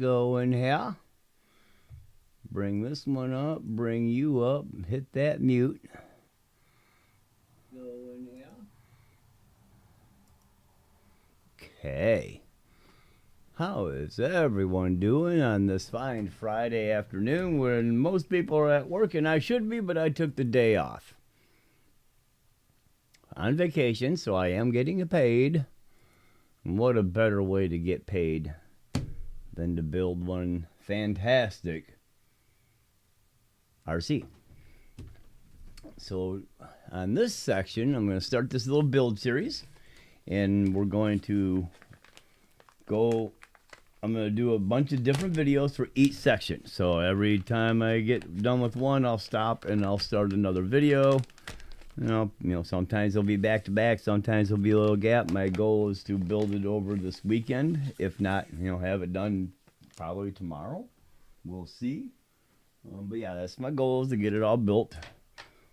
going here. Bring this one up, bring you up, hit that mute. Go in here. Okay. How is everyone doing on this fine Friday afternoon when most people are at work, and I should be, but I took the day off. On vacation, so I am getting paid. And what a better way to get paid than to build one fantastic RC. So on this section, I'm going to start this little build series, and we're going to I'm going to do a bunch of different videos for each section. So every time I get done with one, I'll stop and I'll start another video. You know, sometimes they'll be back to back, sometimes there'll be a little gap. My goal is to build it over this weekend. If not, have it done probably tomorrow. We'll see. But yeah, that's my goal, is to get it all built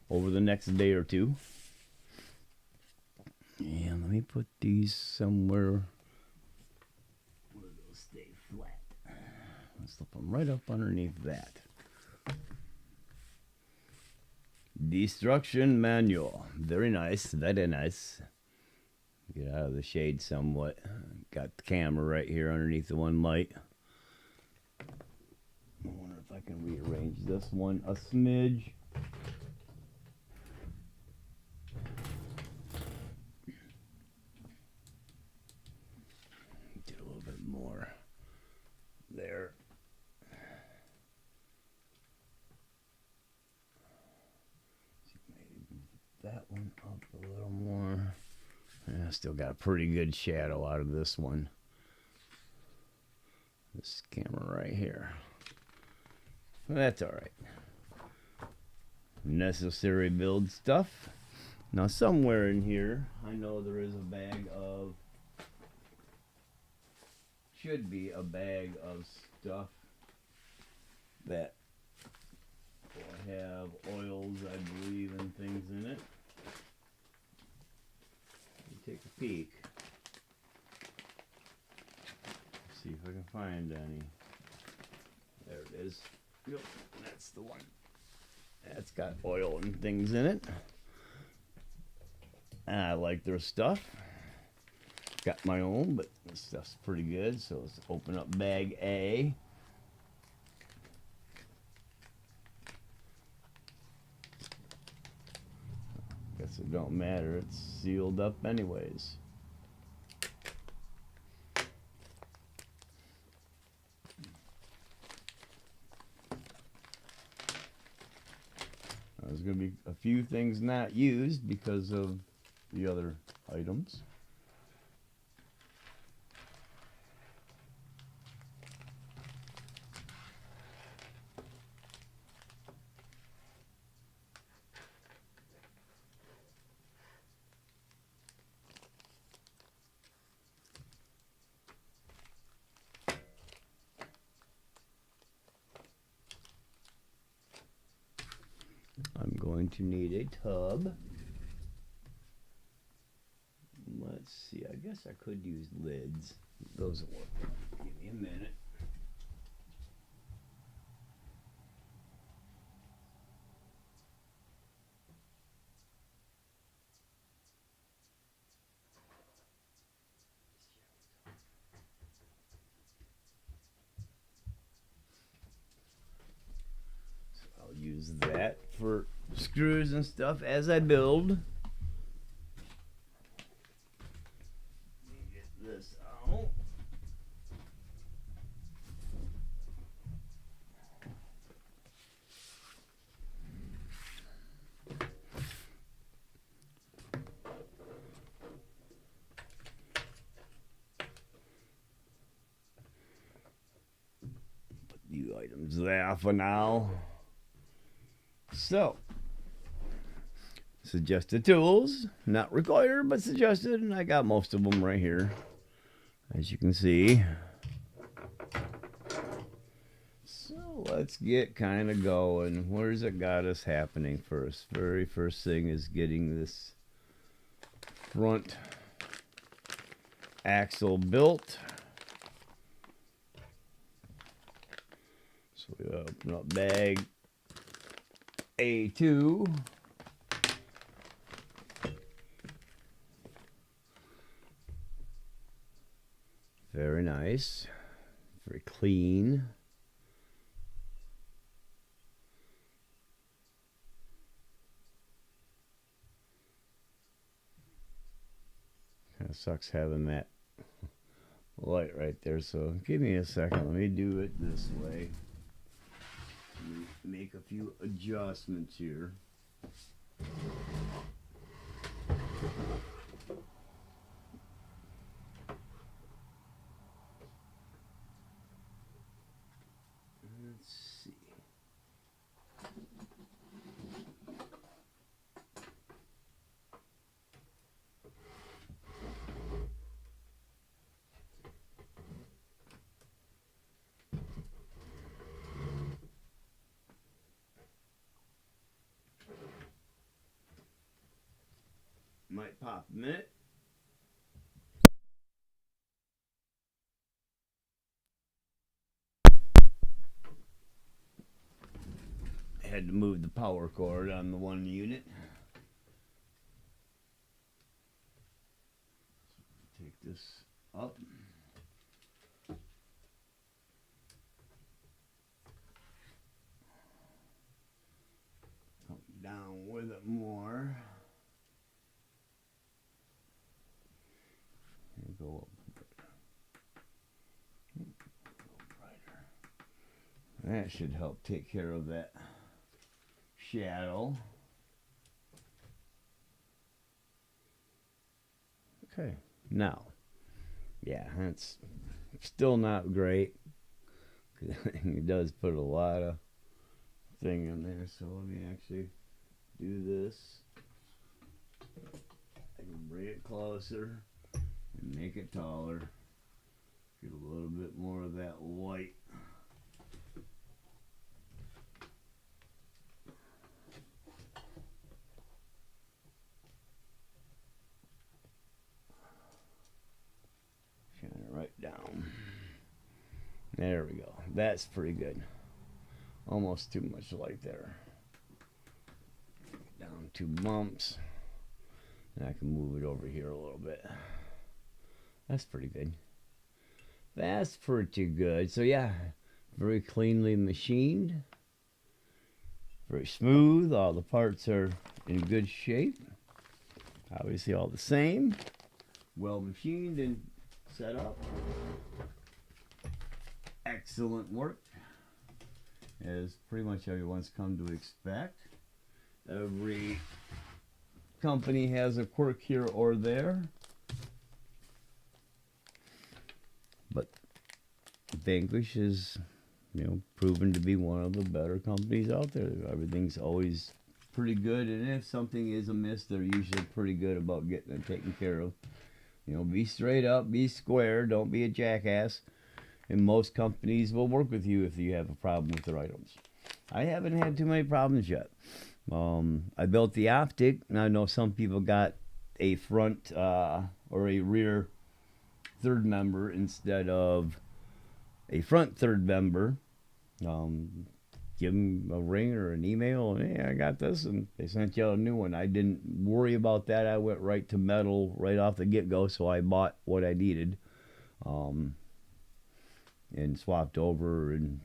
over the next day or two. And let me put these somewhere where they'll stay flat. Let's slip them right up underneath that. Destruction manual. Very nice, very nice. Get out of the shade somewhat. Got the camera right here underneath the one light. I wonder if I can rearrange this one a smidge. Get a little bit more there. Maybe that one up a little more. Yeah, still got a pretty good shadow out of this one. This camera right here. That's all right. Necessary build stuff. Now somewhere in here, I know there is a bag of, should be a bag of stuff that will have oils, I believe, and things in it. Take a peek. See if I can find any. There it is. Yep, that's the one. That's got oil and things in it. I like their stuff. Got my own, but this stuff's pretty good. So let's open up bag A. Guess it don't matter. It's sealed up anyways. There's going to be a few things not used because of the other items. I'm going to need a tub. Let's see, I guess I could use lids. Those will work. Give me a minute. So I'll use that for screws and stuff as I build. Get this out. Put the items there for now. So, suggested tools, not required, but suggested, and I got most of them right here, as you can see. So let's get kind of going. Where's it got us happening first? Very first thing is getting this front axle built. So we open up bag A2. Very nice. Very clean. Kind of sucks having that light right there, so give me a second. Let me do it this way. Let me make a few adjustments here. Let's see. Might pop a minute. I had to move the power cord on the one unit. Take this up. Come down with it more. And go up. That should help take care of that shadow. Okay, now, yeah, that's still not great. It does put a lot of thing in there, so let me actually do this. I can bring it closer and make it taller. Get a little bit more of that white. Shine it right down. There we go. That's pretty good. Almost too much light there. Down 2 bumps. And I can move it over here a little bit. That's pretty good. That's pretty good. So yeah, very cleanly machined. Very smooth. All the parts are in good shape. Obviously all the same. Well machined and set up. Excellent work. As pretty much everyone's come to expect. Every company has a quirk here or there. But Vanquish is, proven to be one of the better companies out there. Everything's always pretty good, and if something is amiss, they're usually pretty good about getting it taken care of. Be straight up, be square, don't be a jackass. And most companies will work with you if you have a problem with their items. I haven't had too many problems yet. I built the optic, and I know some people got a front or a rear third member instead of a front third member. Give them a ring or an email, and hey, I got this, and they sent you out a new one. I didn't worry about that. I went right to metal right off the get-go, so I bought what I needed. And swapped over, and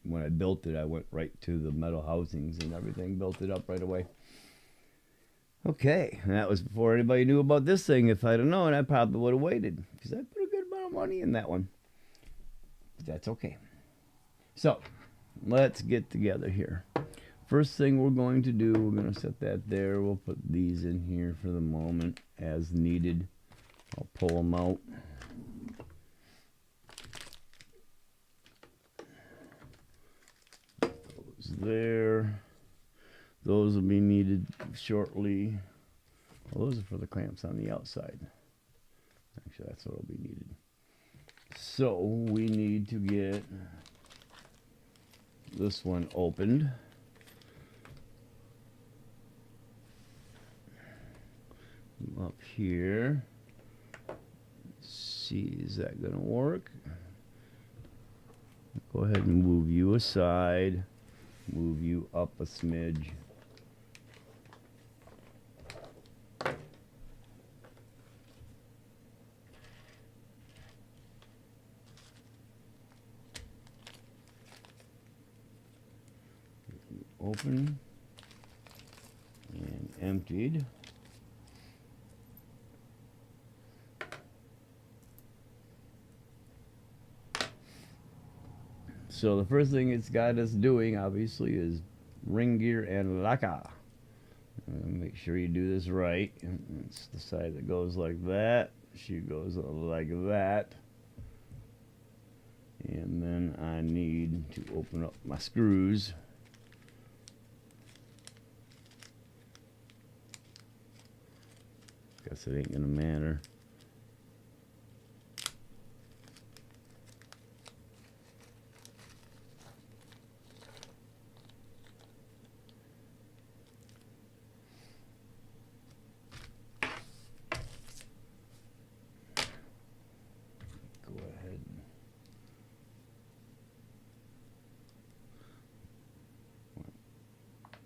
when I built it, I went right to the metal housings and everything, built it up right away. Okay, and that was before anybody knew about this thing. If I'd have known, I probably would have waited, because I put a good amount of money in that one. But that's okay. So let's get together here. First thing we're going to do, we're going to set that there. We'll put these in here for the moment as needed. I'll pull them out. There, those will be needed shortly. Well, those are for the clamps on the outside. Actually, that's what will be needed. So we need to get this one opened. Up here. Let's see, is that gonna work? Go ahead and move you aside. Move you up a smidge. Open and emptied. So the first thing it's got us doing, obviously, is ring gear and lacquer. Make sure you do this right. It's the side that goes like that. She goes like that. And then I need to open up my screws. Guess it ain't gonna matter. Go ahead.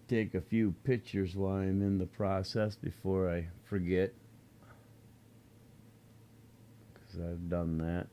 Take a few pictures while I'm in the process before I forget, because I've done that.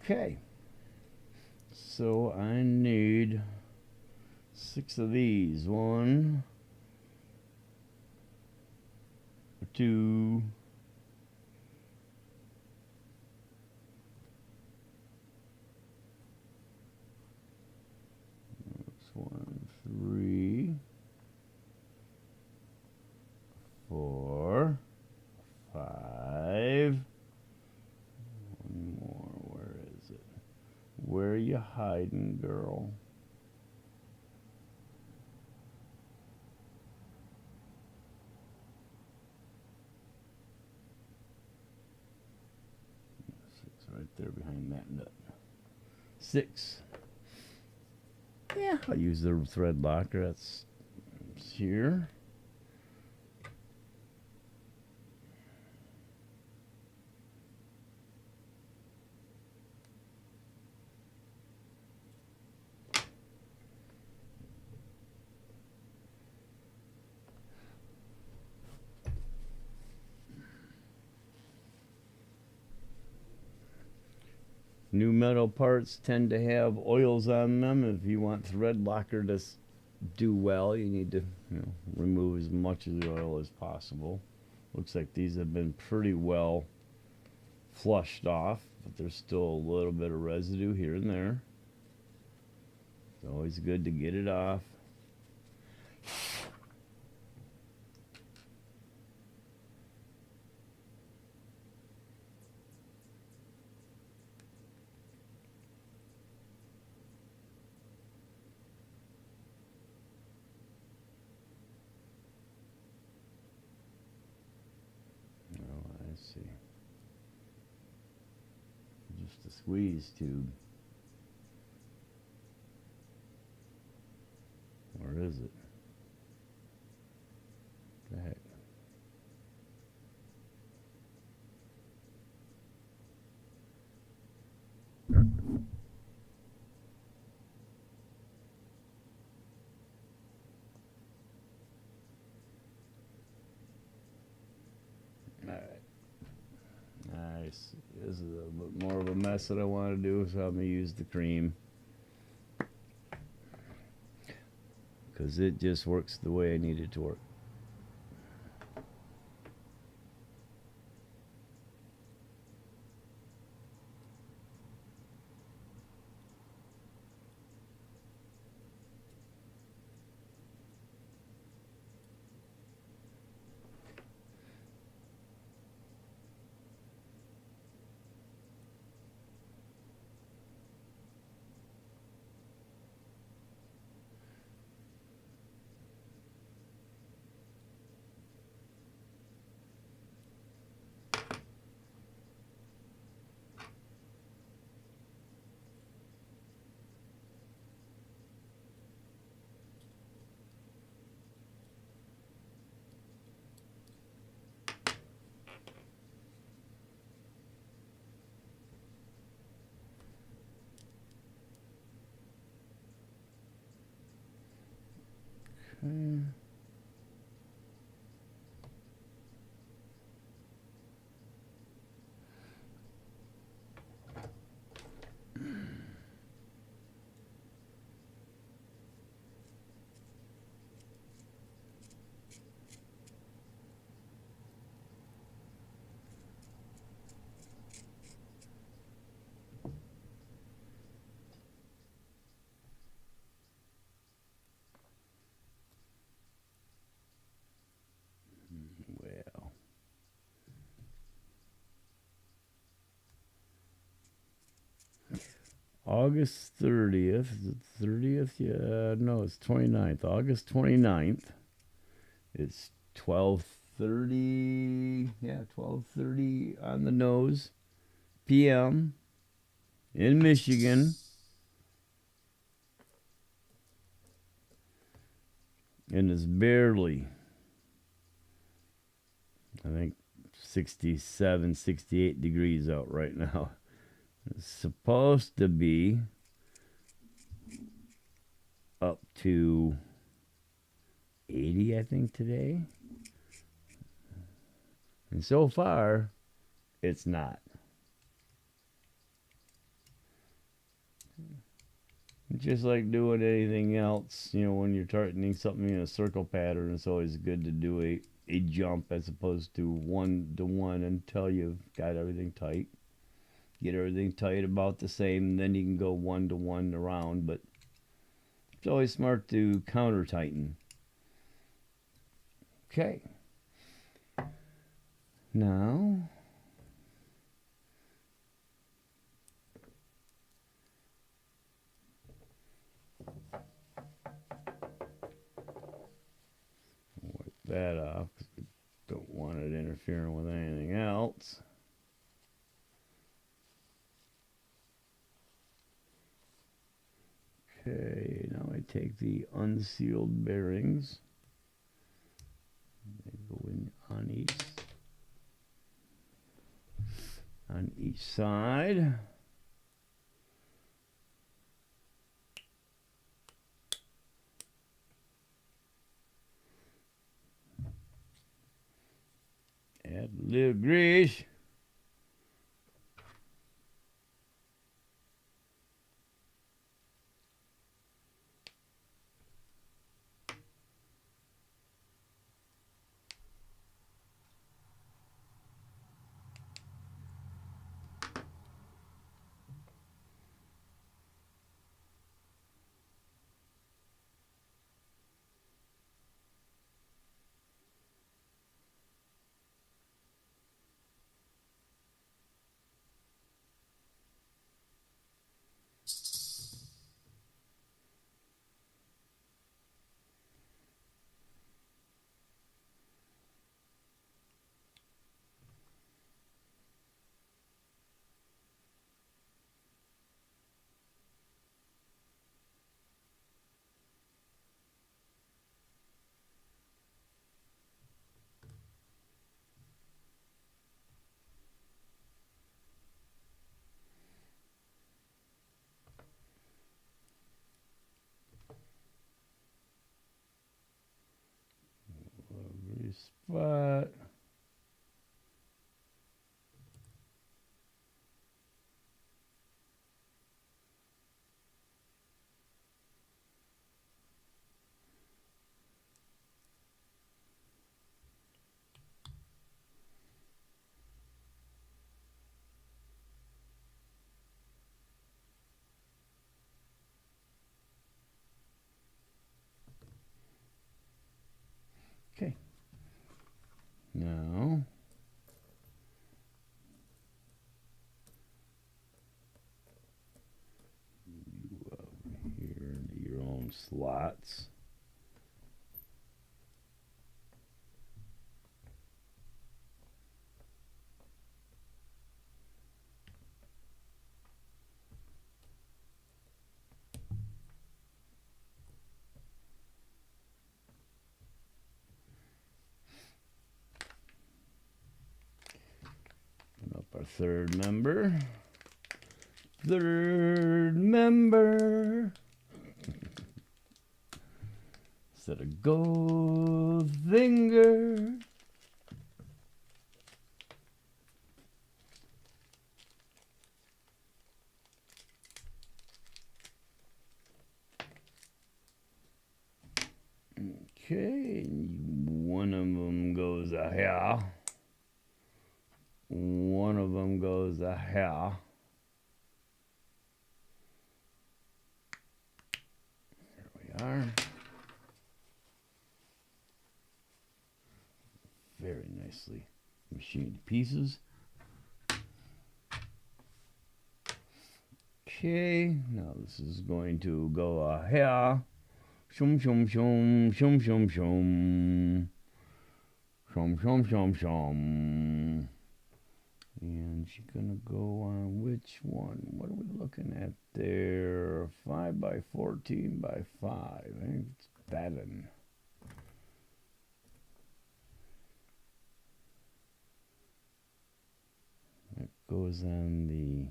Okay, so I need 6 of these. 1, 2, 3, 4, 5. One more. Where is it? Where are you hiding, girl? It's right there behind that nut. 6. Yeah, I'll use the thread locker. That's here. New metal parts tend to have oils on them. If you want thread locker to do well, you need to remove as much of the oil as possible. Looks like these have been pretty well flushed off, but there's still a little bit of residue here and there. It's always good to get it off. See, just a squeeze tube. Where is it? The heck? All right. Nice. This is a bit more of a mess that I want to do, so I'm going to use the cream. Because it just works the way I need it to work. August 30th. Is it 30th? Yeah, no, it's 29th. August 29th. It's 12:30. Yeah, 12:30 on the nose p.m. in Michigan. And it's barely, I think, 67, 68 degrees out right now. It's supposed to be up to 80, I think, today. And so far, it's not. Just like doing anything else, you know, when you're tightening something in a circle pattern, it's always good to do a jump as opposed to one-to-one until you've got everything tight. Get everything tight about the same, and then you can go one-to-one around, but it's always smart to counter tighten. Okay. Now, wipe that off because we don't want it interfering with anything else. Okay, now I take the unsealed bearings. They go in on each side. Add a little grease. Lovely spot. Okay. Now, you over here into your own slots. Up our third member. Third member. Set a gold finger. Okay, one of them goes here. One of them goes here. There we are. Very nicely machined pieces. Okay, now this is going to go here. Shum shum shum shum shum shum. Shum shum shum shum. And she's gonna go on which one? What are we looking at there? 5 by 14 by 5. I think it's that one. That goes on the.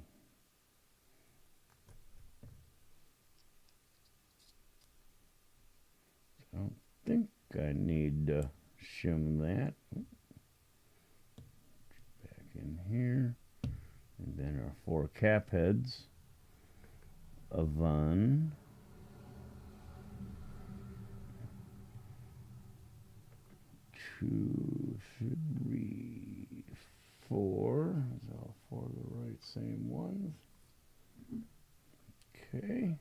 I don't think I need to shim that. Back in here. And then our 4 cap heads of 1, 2, 3, 4. Is all 4 the right same ones? Okay.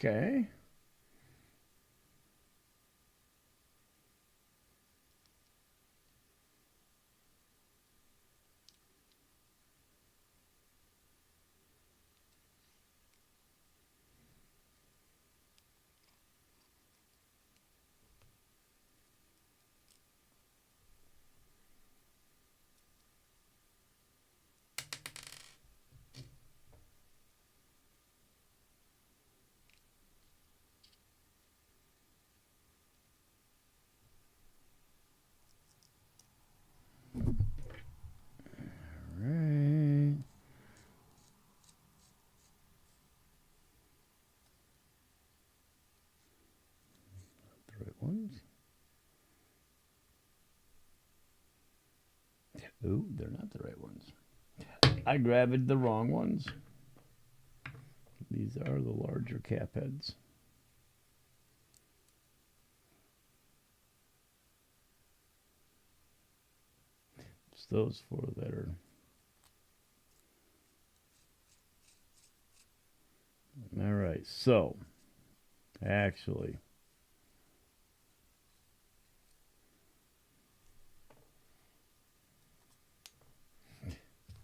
Okay. Right. The right ones. Ooh, they're not the right ones. I grabbed the wrong ones. These are the larger cap heads. It's those 4 that are. All right, so actually,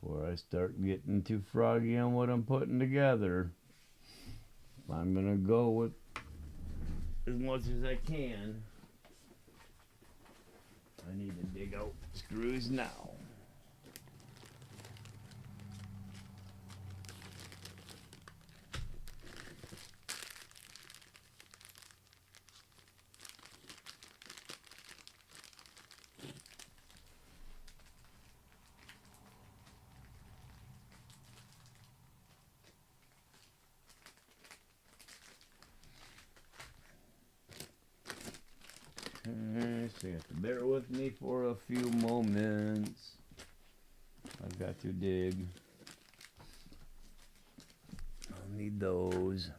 before I start getting too froggy on what I'm putting together, I'm gonna go with as much as I can. I need to dig out screws now. Okay, so you have to bear with me for a few moments. I've got to dig. I'll need those.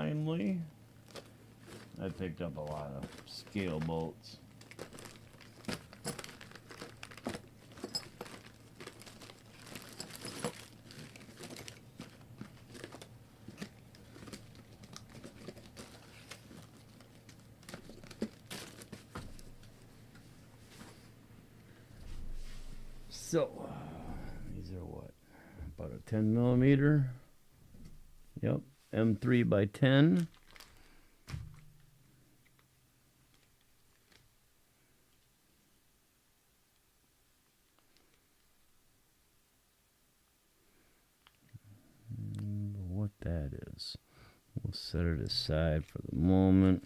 finally. I picked up a lot of scale bolts. So, these are what? About a 10 millimeter. Yep, M3 by 10. What that is. We'll set it aside for the moment.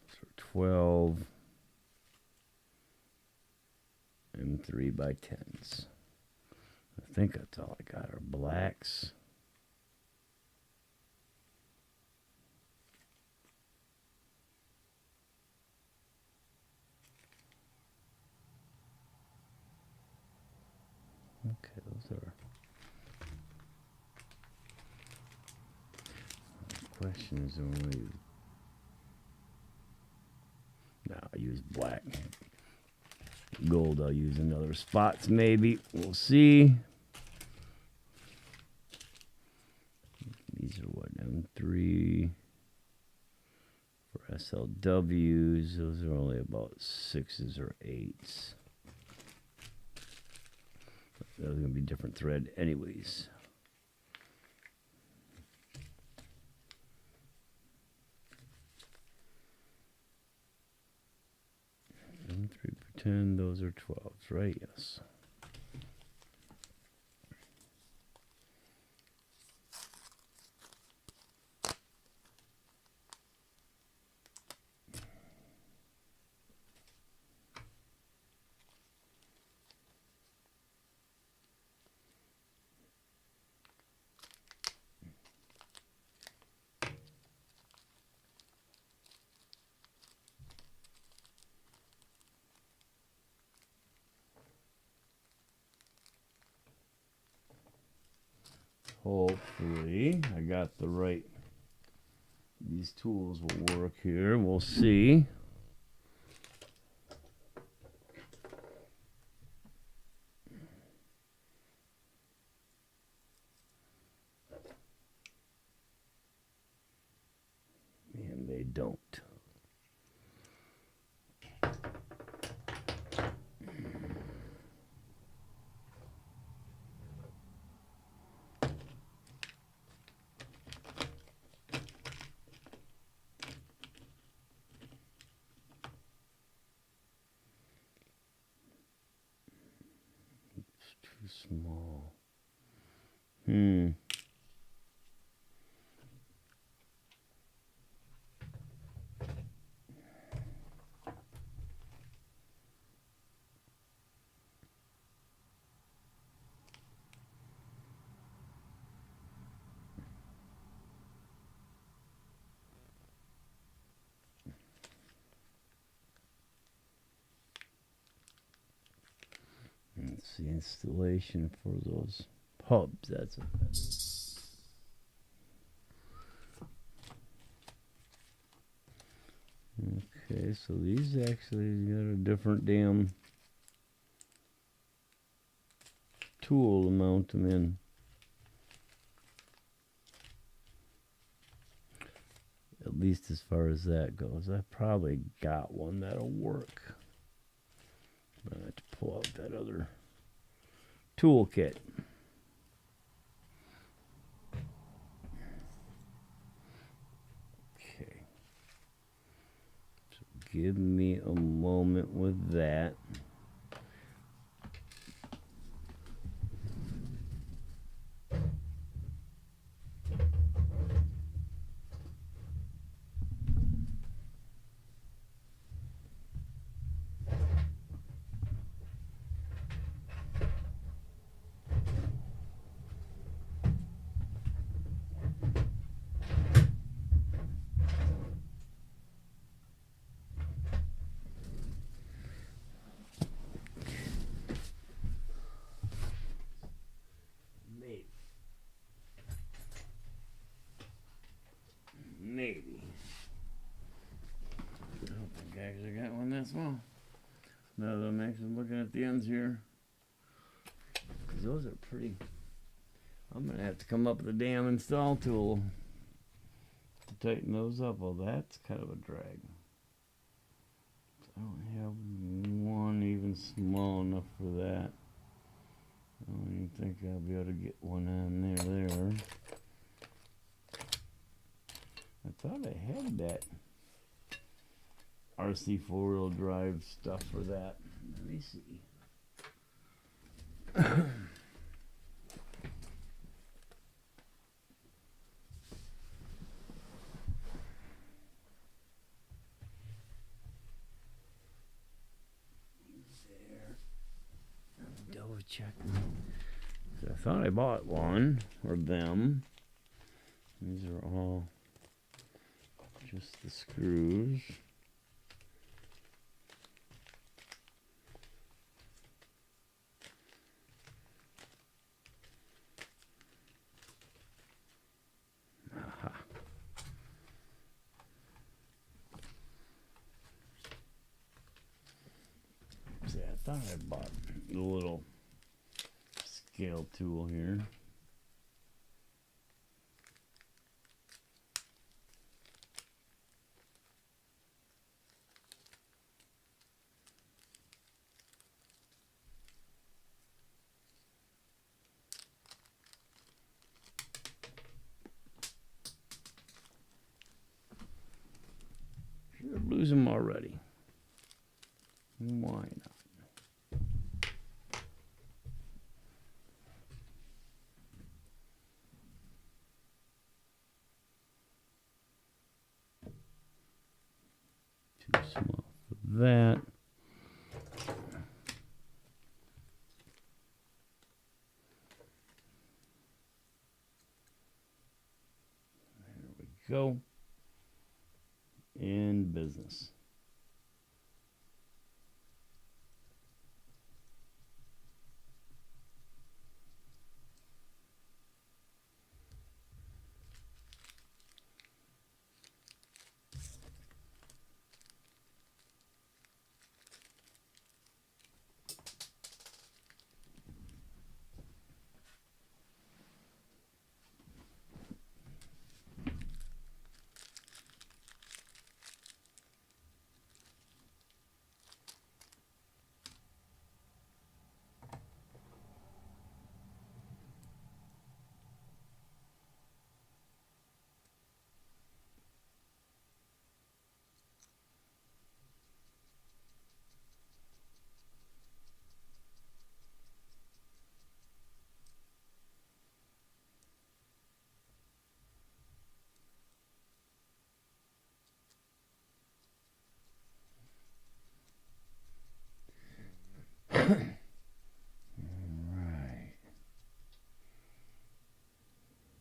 So 12 M3 by 10s. I think that's all I got are blacks. Okay, those are. The question is only. No, I use black. Gold, I'll use in other spots maybe. We'll see. These are what, M3 for SLWs. Those are only about 6s or 8s. Those are going to be different thread anyways. M3 per 10, those are 12s, right? Yes. Hopefully, I got the right. These tools will work here. We'll see. And they don't. Too small. That's the installation for those hubs. That's it. Okay, so these actually got a different damn tool to mount them in. At least as far as that goes. I probably got one that'll work. I have to pull out that other toolkit. Okay. So give me a moment with that. well, now that I'm actually looking at the ends here, because those are pretty. I'm gonna have to come up with a damn install tool to tighten those up. Well, that's kind of a drag. I don't have one even small enough for that. I don't even think I'll be able to get one on there. I thought I had that RC four-wheel drive stuff for that. Let me see. There. I'm double checking. I thought I bought one or them. These are all just the screws. Aha. See, I thought I bought the little scale tool here. Should lose them already. Why not? Too small for that. There we go. In business.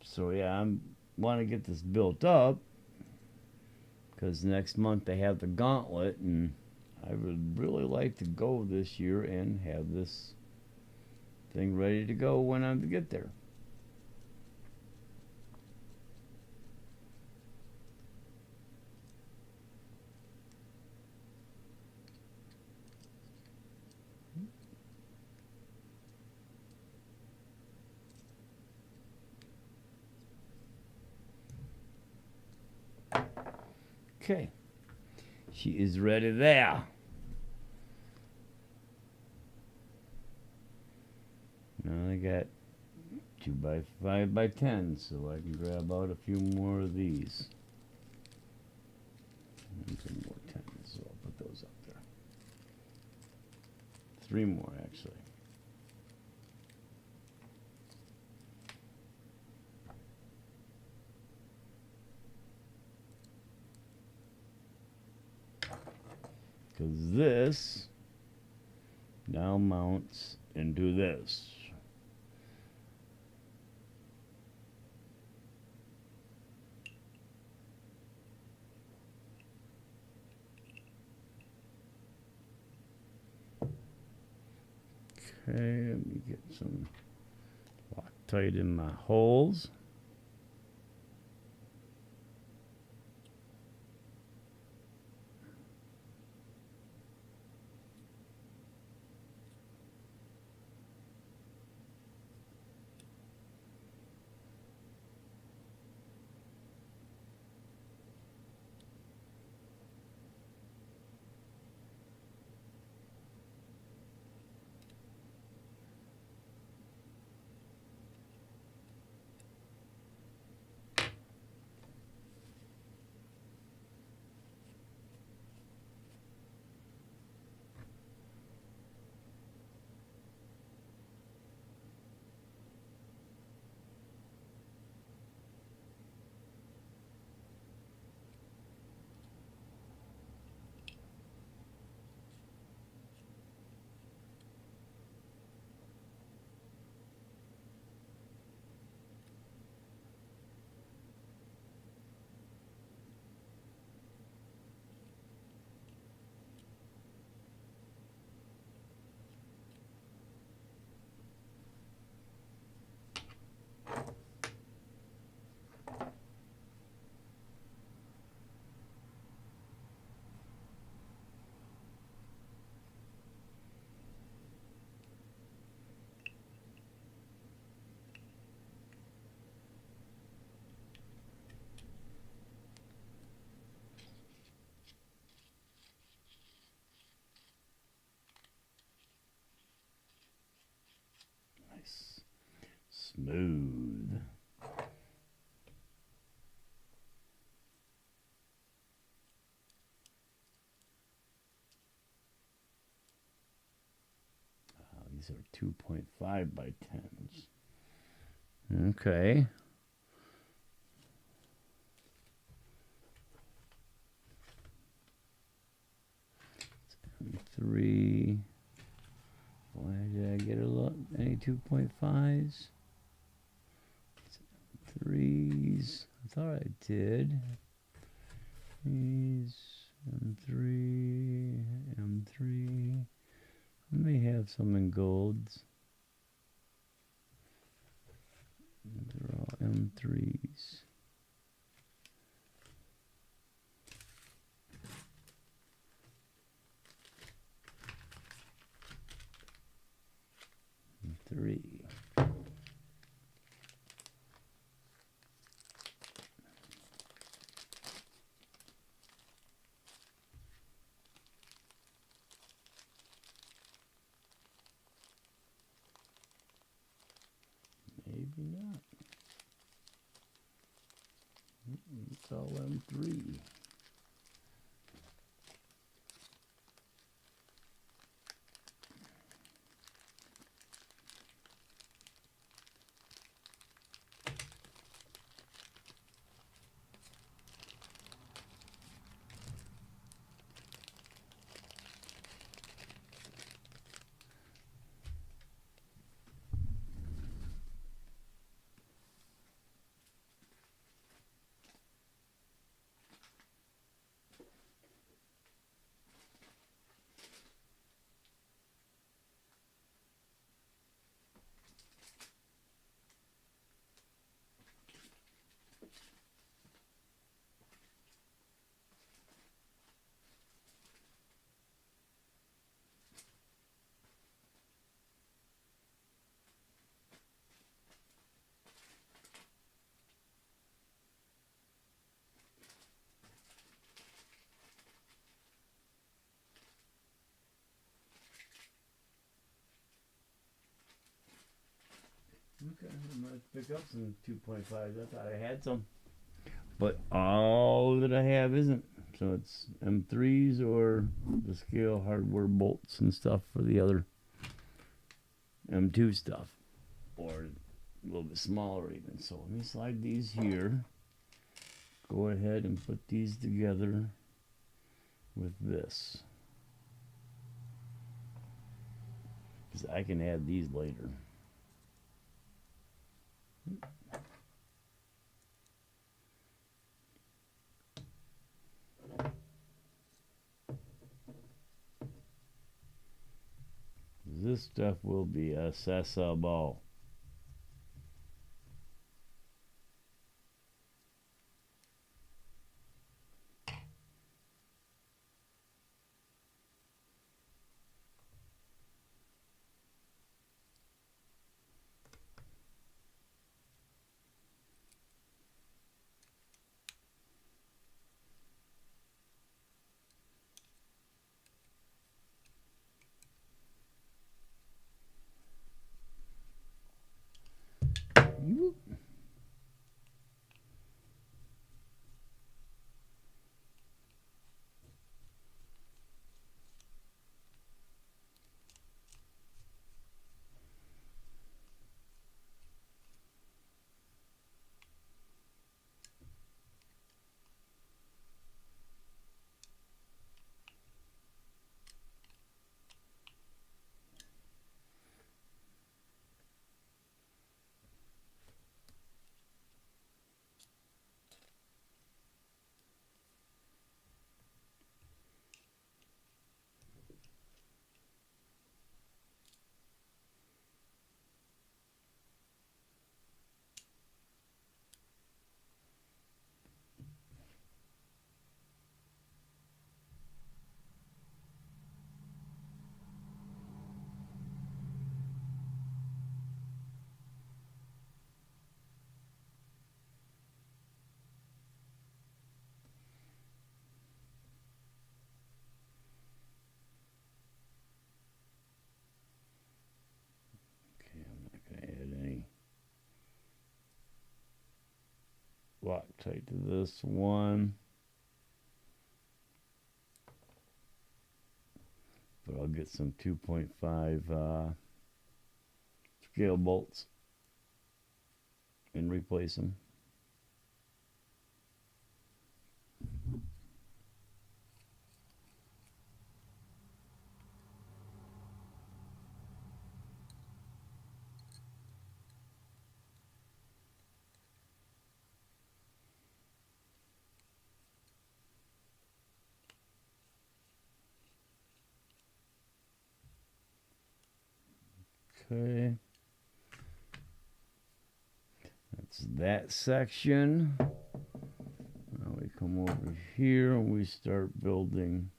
So yeah, I want to get this built up because next month they have the gauntlet, and I would really like to go this year and have this thing ready to go when I get there. Okay, she is ready there. Now I got 2x5x10, so I can grab out a few more of these. And some more 10s, so I'll put those up there. 3 more actually. Because this now mounts into this. Okay, let me get some Loctite in my holes. Smooth. These are 2.5 by 10s. Okay. M3. Why did I get a lot? Any 2.5s? 3s. I thought I did. These M3, M3. I may have some in golds. They're all M3s. M3. Maybe not. It's all M3. Okay, I might pick up some 2.5s. I thought I had some. But all that I have isn't. So it's M3s or the scale hardware bolts and stuff for the other M2 stuff. Or a little bit smaller even. So let me slide these here. Go ahead and put these together with this. Because I can add these later. This stuff will be accessible. Loctite to this one. But I'll get some 2.5 scale bolts and replace them. Okay. That's that section. Now we come over here and we start building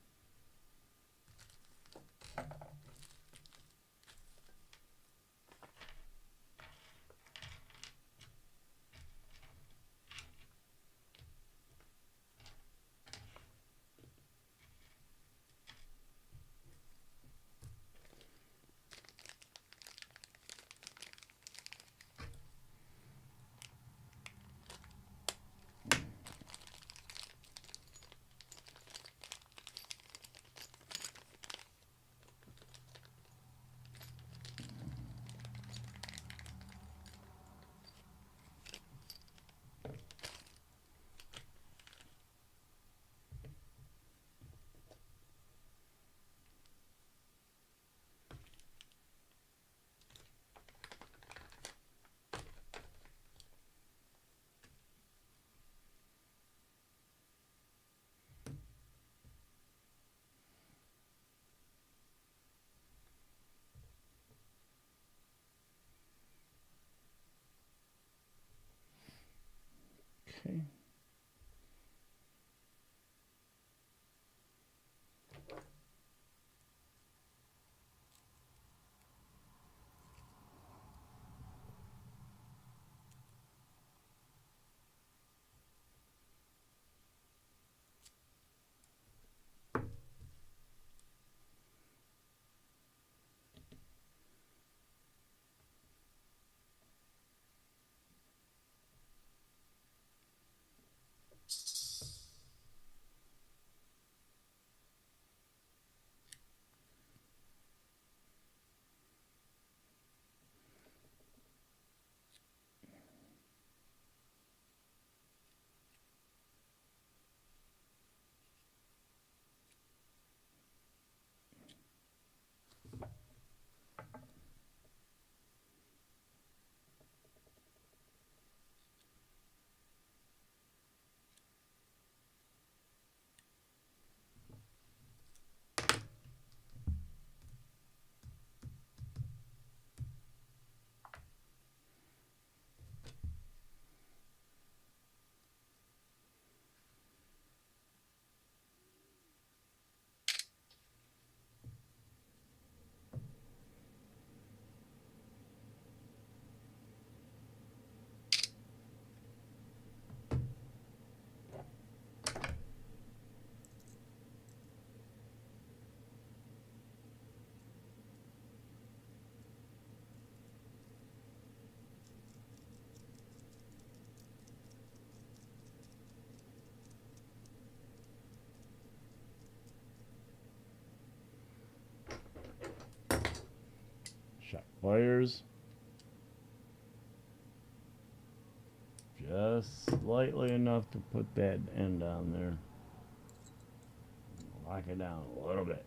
okay. Shot wires. Just slightly enough to put that end on there. Lock it down a little bit.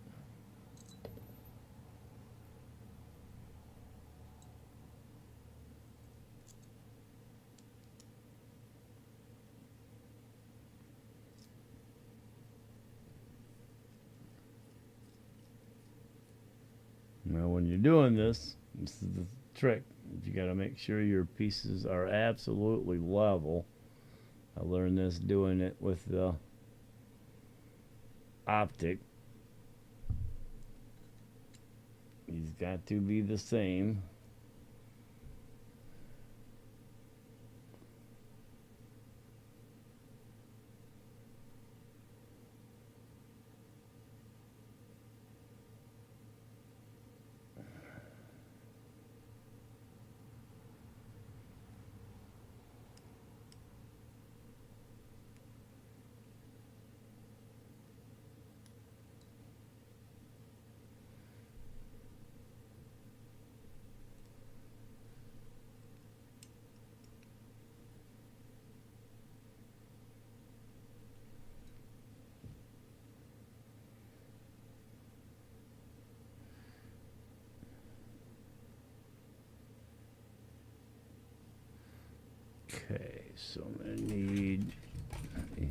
Now when you're doing this, this is the trick. You got to make sure your pieces are absolutely level. I learned this doing it with the optic. These got to be the same. Okay, so I'm gonna need these.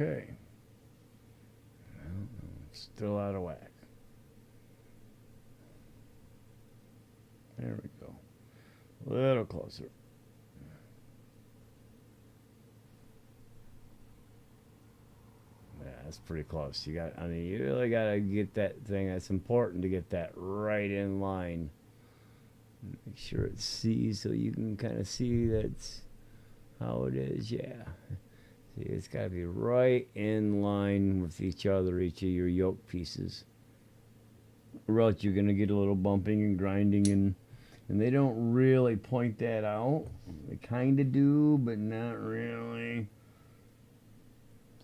Okay. Well, still out of whack. There we go. A little closer. Yeah, that's pretty close. You really gotta get that thing. That's important to get that right in line. Make sure it's C so you can kind of see that's how it is. Yeah. See, it's got to be right in line with each other, each of your yoke pieces. Or else you're going to get a little bumping and grinding, and they don't really point that out. They kind of do, but not really.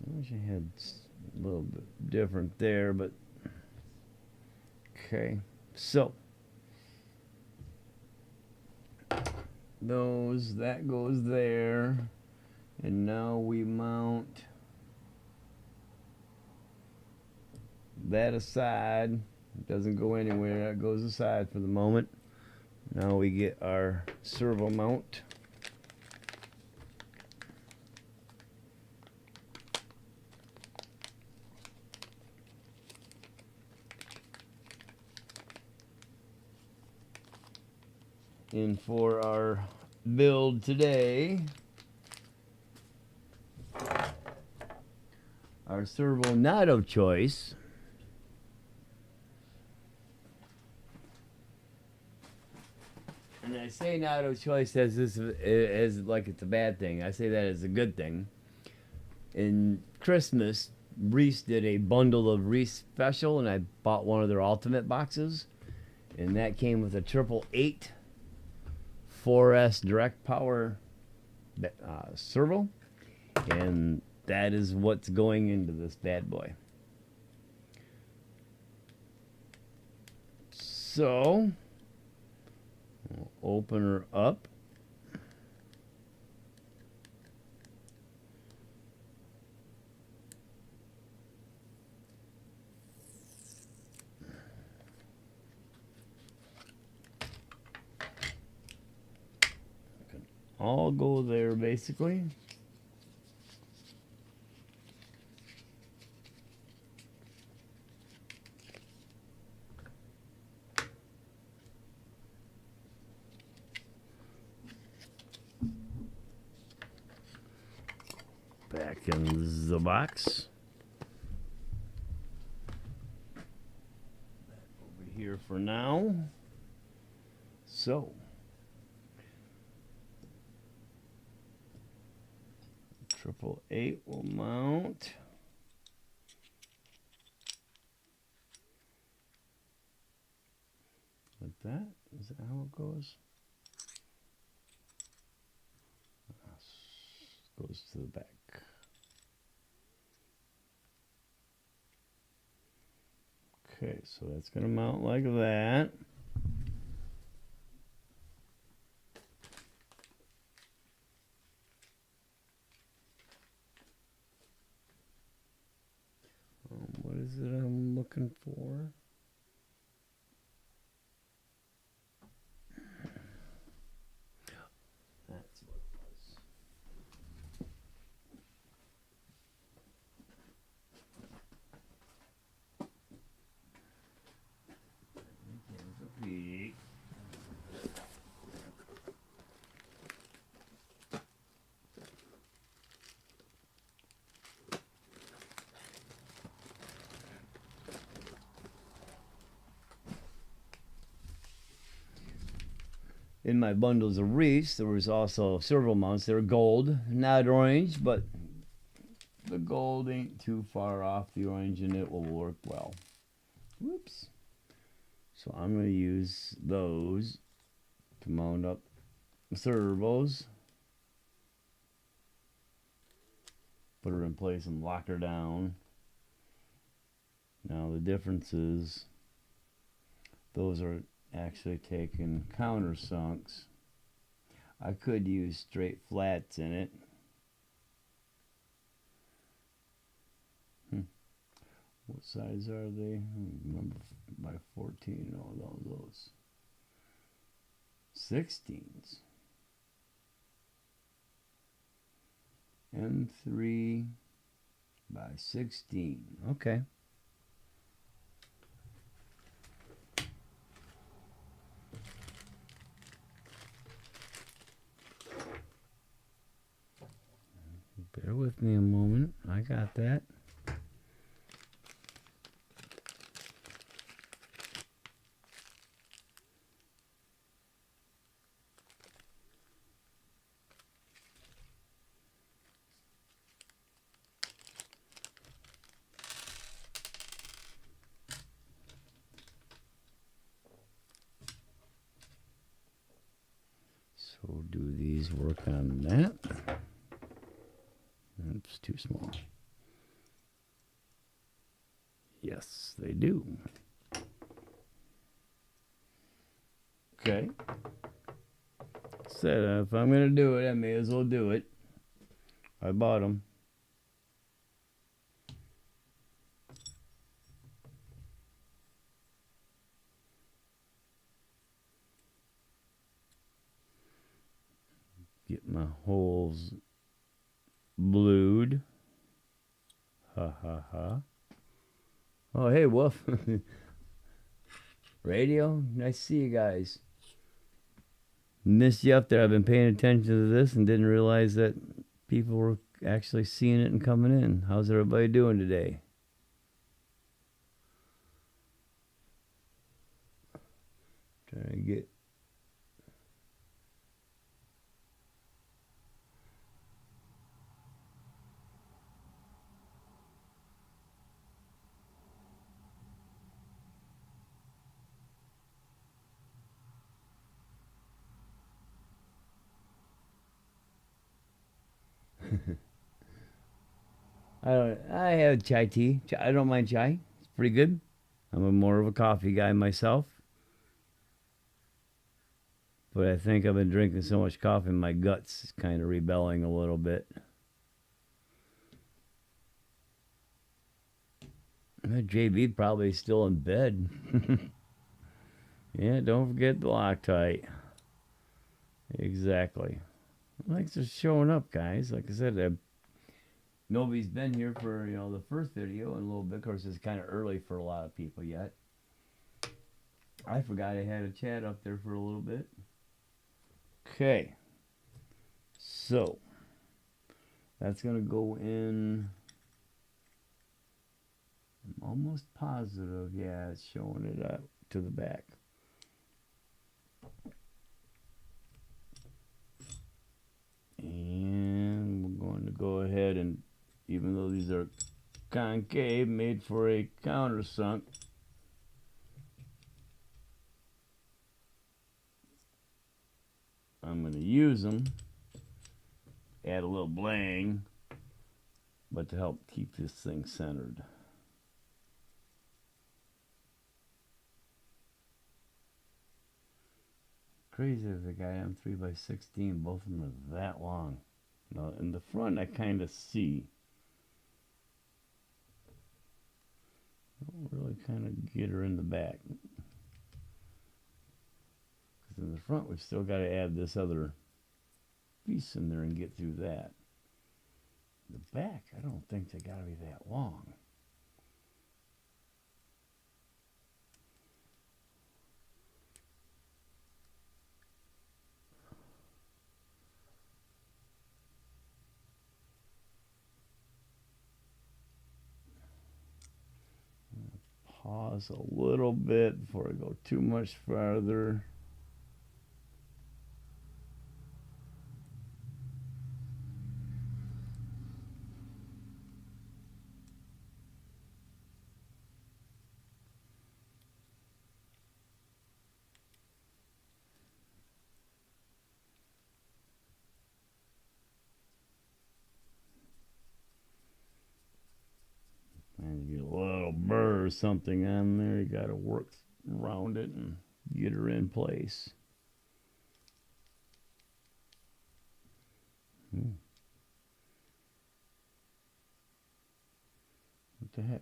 I wish I had a little bit different there, but okay. So that goes there. And now we mount that aside. It doesn't go anywhere. That goes aside for the moment. Now we get our servo mount. And for our build today, our servo not of choice and I say not of choice as like it's a bad thing. I say that as a good thing. In Christmas, Reese did a bundle of Reese special, and I bought one of their ultimate boxes, and that came with a 888 4S direct power servo, and that is what's going into this bad boy. So, we'll open her up. Can all go there basically. Back in the box. Over here for now. So, 888 will mount. Like that? Is that how it goes? Goes to the back. Okay, so that's going to mount like that. What is it I'm looking for? That's what it was. in my bundles of wreaths, there was also several mounts. They're gold, not orange, but the gold ain't too far off the orange and it will work well. Whoops. So I'm going to use those to mount up the servos. Put her in place and lock her down. Now the difference is those are actually taking countersunks. I could use straight flats in it. What size are they? I don't remember by 14. Oh, those 16s. M3 by 16. Okay. Bear with me a moment. I got that. So do these work on that? It's too small. Yes, they do. Okay. Said if I'm going to do it, I may as well do it. I bought them. Get my holes blued. Ha ha ha. Oh, hey, Wolf. Radio, nice to see you guys. Missed you up there. I've been paying attention to this and didn't realize that people were actually seeing it and coming in. How's everybody doing today? Trying to get I have chai tea. I don't mind chai. It's pretty good. I'm more of a coffee guy myself. But I think I've been drinking so much coffee, my guts kind of rebelling a little bit. JB probably still in bed. Yeah, don't forget the Loctite. Exactly. Thanks for showing up, guys. Like I said, nobody's been here for the first video in a little bit. Of course, it's kind of early for a lot of people yet. I forgot I had a chat up there for a little bit. Okay. So that's gonna go in. I'm almost positive. Yeah, it's showing it up to the back. And we're going to go ahead and, even though these are concave, made for a countersunk, I'm going to use them, add a little bling, but to help keep this thing centered. Crazy that the guy M3 by 16, both of them are that long. Now in the front I kind of see. Don't really kind of get her in the back. Because in the front we've still got to add this other piece in there and get through that. The back, I don't think they got to be that long. Pause a little bit before I go too much farther. or something on there, you got to work around it and get her in place. What the heck?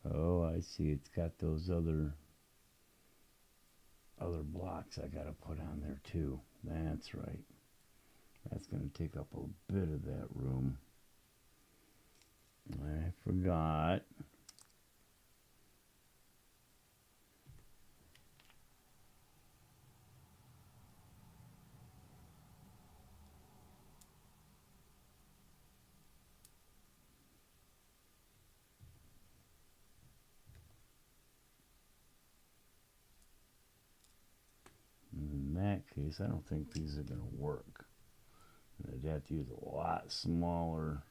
Oh, I see. It's got those other blocks I got to put on there too. That's right. That's going to take up a bit of that room. I forgot. In that case, I don't think these are going to work. I'd have to use a lot smaller.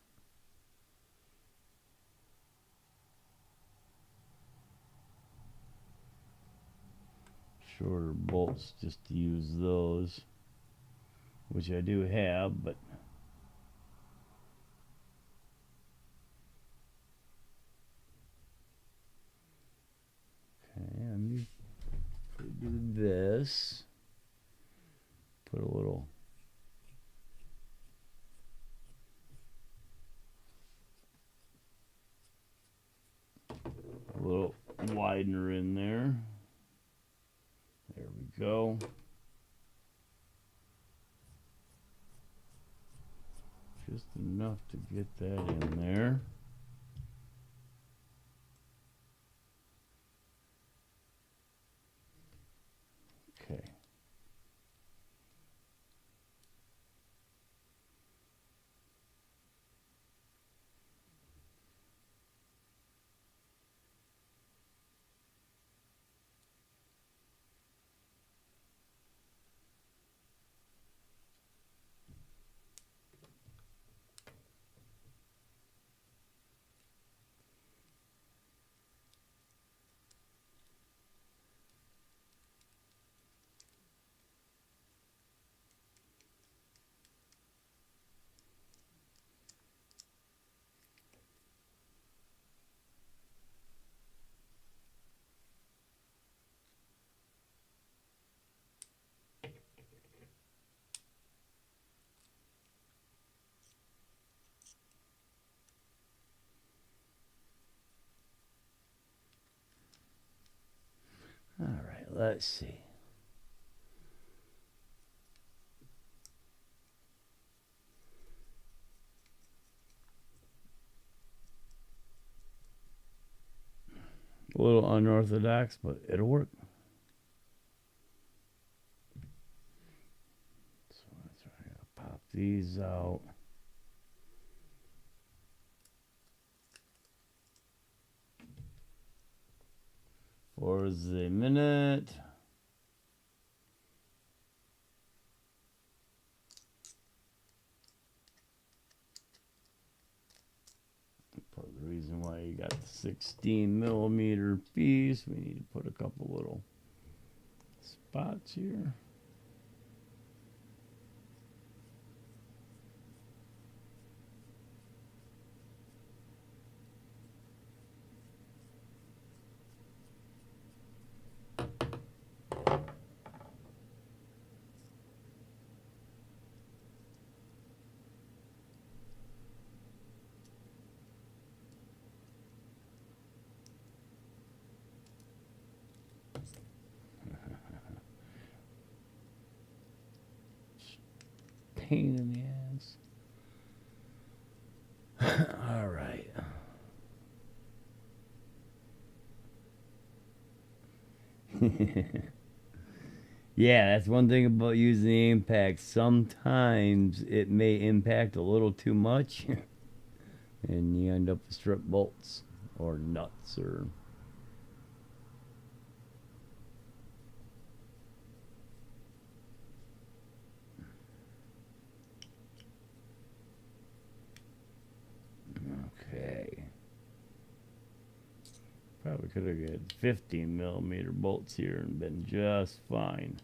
Shorter bolts just to use those, which I do have, but okay, let me do this. Put a little widener in there. There we go. Just enough to get that in there. Okay. All right, let's see. A little unorthodox, but it'll work. So that's right. I'll pop these out. For the minute. Part of the reason why you got the 16mm piece, we need to put a couple little spots here. Pain in the ass. All right. Yeah, that's one thing about using the impact. Sometimes it may impact a little too much, and you end up with strip bolts or nuts or. Okay. Probably could have got 15mm bolts here and been just fine.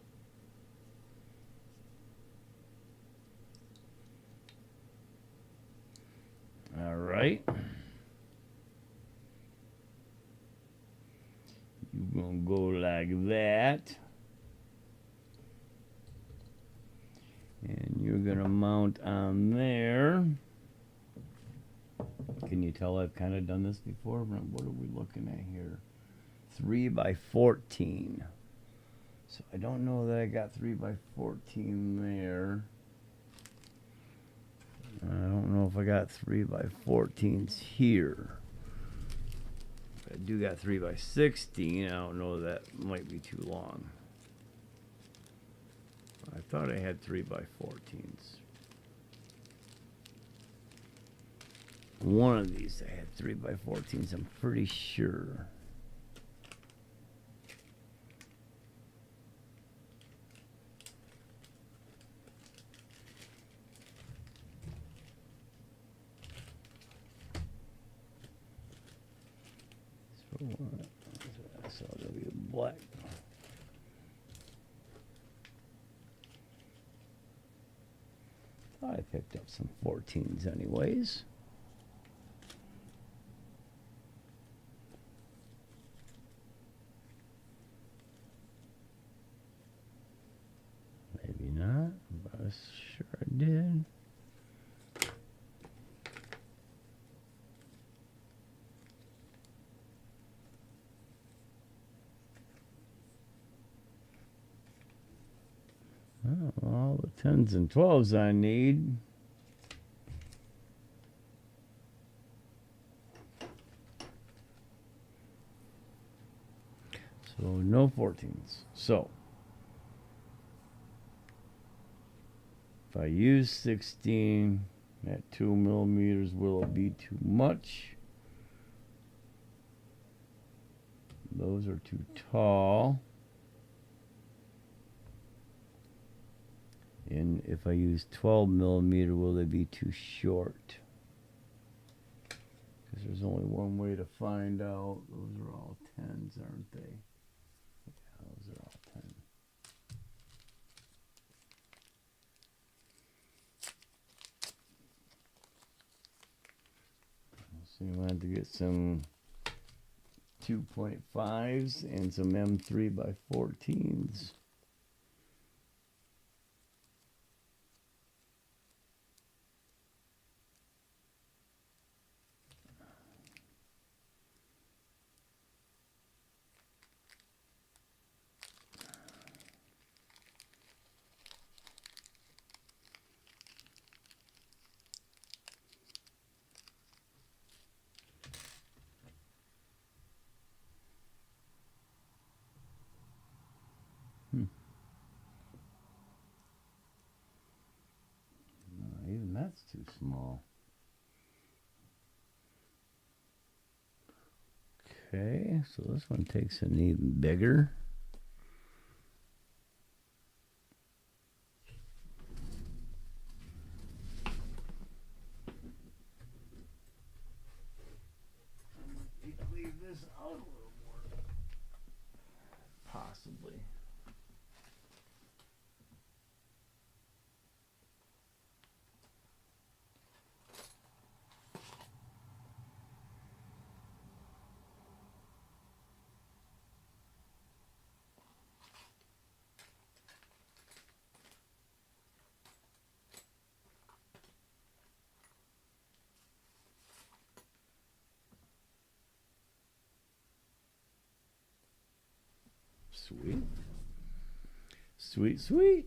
All All right. You're going to go like that. And you're going to mount on there. Can you tell I've kind of done this before? What are we looking at here? 3 by 14. So I don't know that I got 3 by 14 there. I don't know if I got 3 by 14s here. If I do got 3 by 16, I don't know, that might be too long. I thought I had 3 by 14s. One of these I had 3 by 14s, I'm pretty sure. So there'll be a black. I picked up some 14s anyways. Maybe not, but I'm sure I did. Oh, all the 10s and 12s I need. So no 14s. So if I use 16 at 2 millimeters, will it be too much? Those are too tall. And if I use 12 millimeter, will they be too short? Because there's only one way to find out. Those are all 10s, aren't they? Yeah, those are all 10. So you want to get some 2.5s and some M3 by 14s. Even that's too small. Okay, so this one takes an even bigger. Leave this out a little more. Possibly. Sweet. Sweet, sweet.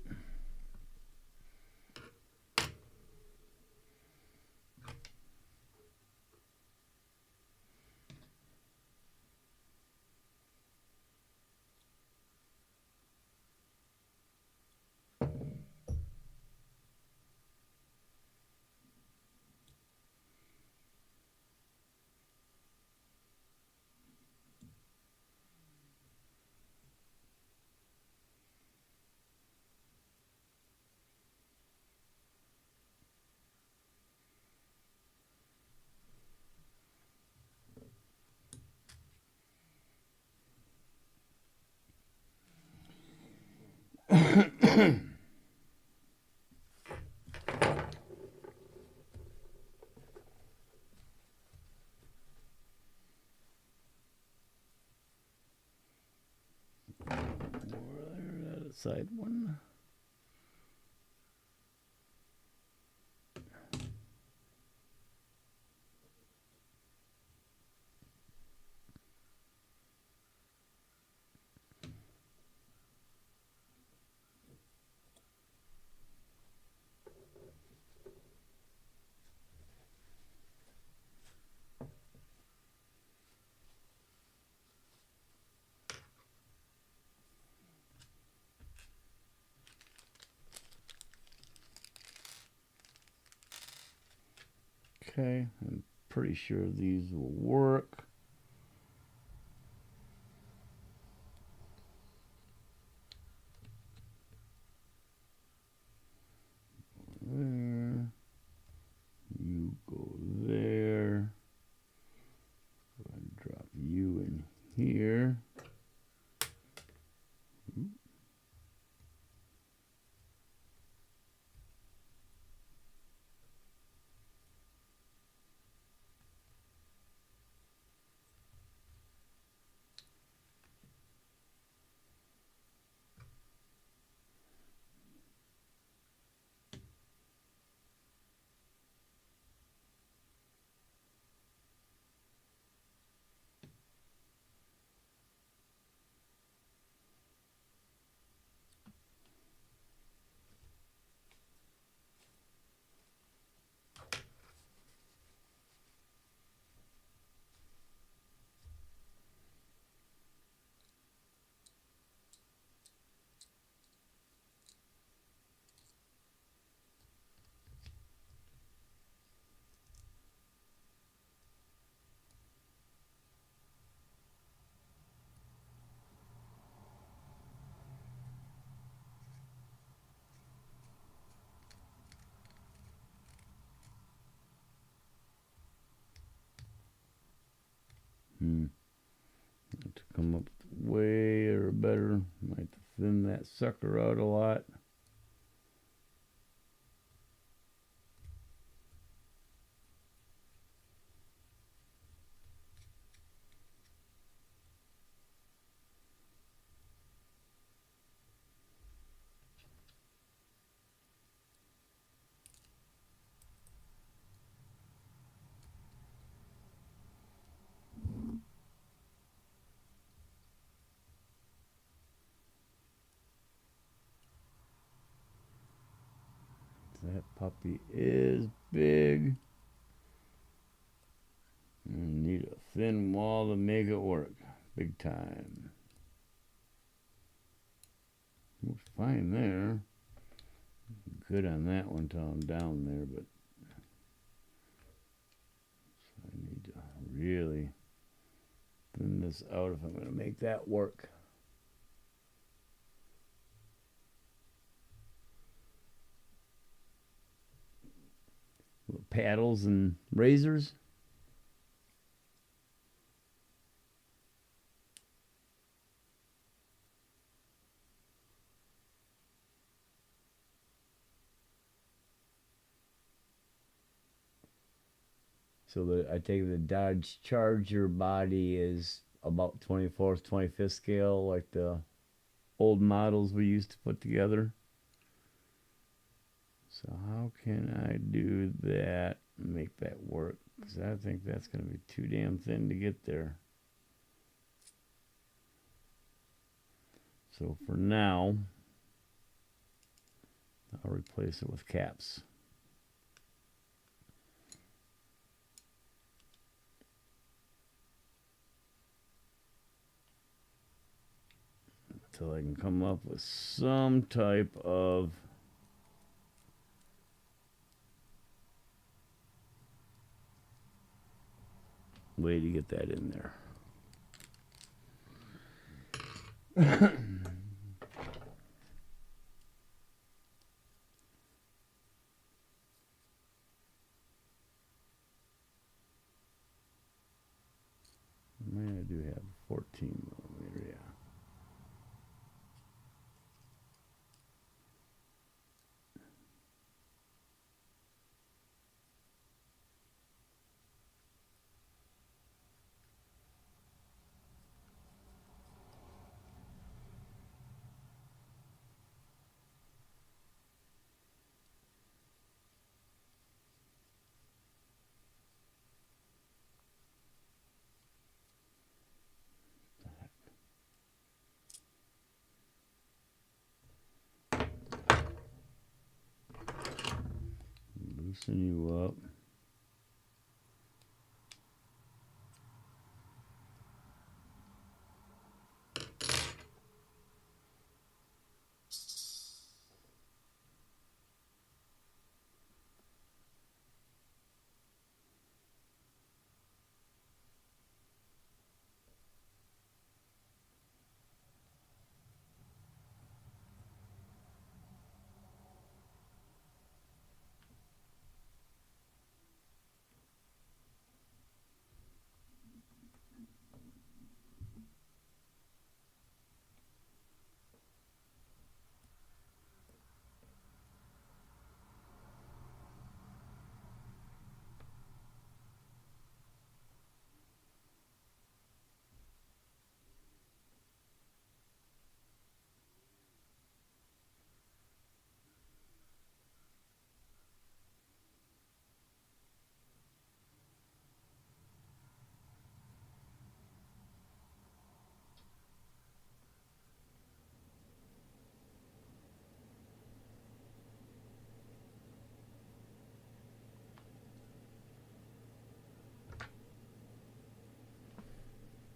outside one. Okay, I'm pretty sure these will work. There. You go there. Go ahead and drop you in here. To come up with way or better, might thin that sucker out a lot. That puppy is big. Need a thin wall to make it work. Big time. Looks fine there. Good on that one till I'm down there, but so I need to really thin this out if I'm going to make that work. Little paddles and razors. So I take the Dodge Charger body is about 24th, 25th scale, like the old models we used to put together. So how can I do that and make that work? Because I think that's going to be too damn thin to get there. So for now, I'll replace it with caps. Until I can come up with some type of way to get that in there. Man, I do have 14mm, yeah. Loosen you up.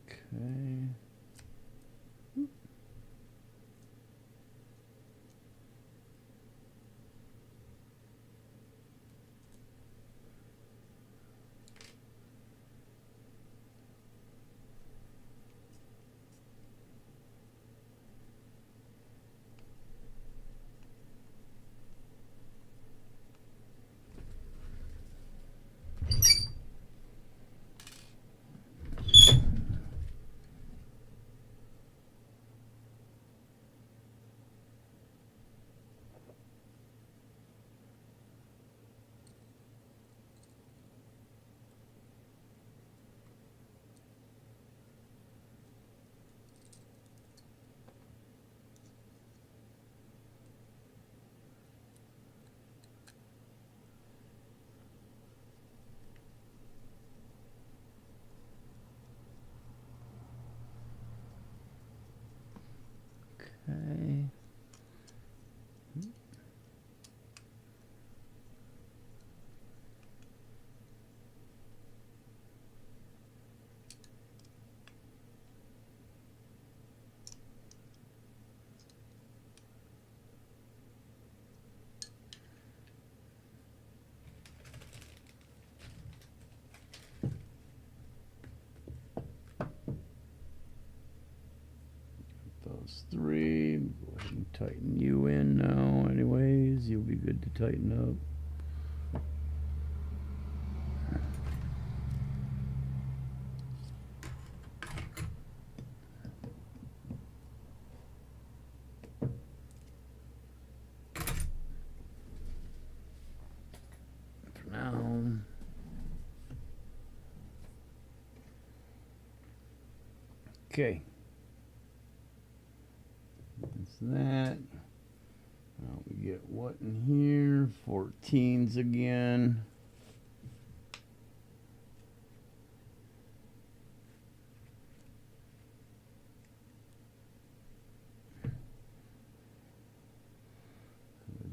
Okay. Okay. Those three. Go ahead and tighten you in now. Anyways, you'll be good to tighten up. For now. Okay. That's that. Now we get what in here? 14s again. I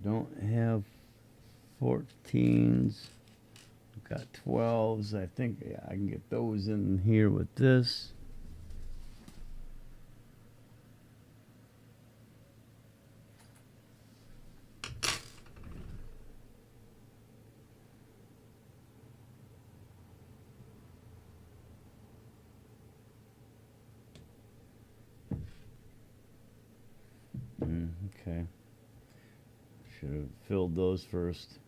don't have 14s. I've got 12s. I think I can get those in here with this. Okay. Should have filled those first.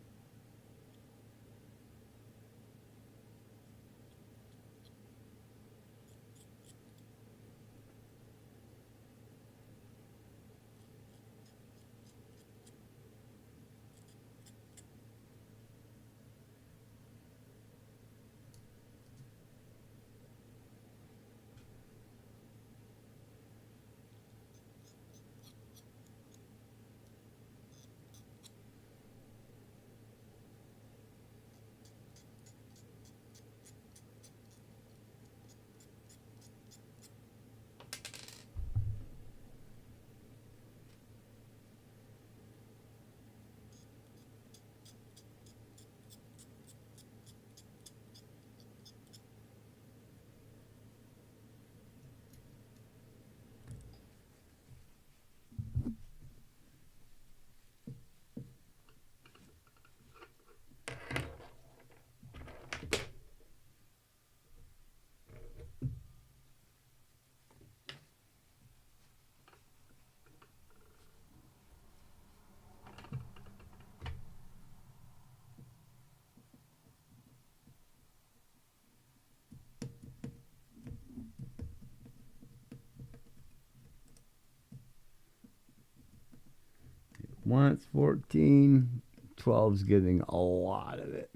Wants 14. 12's getting a lot of it.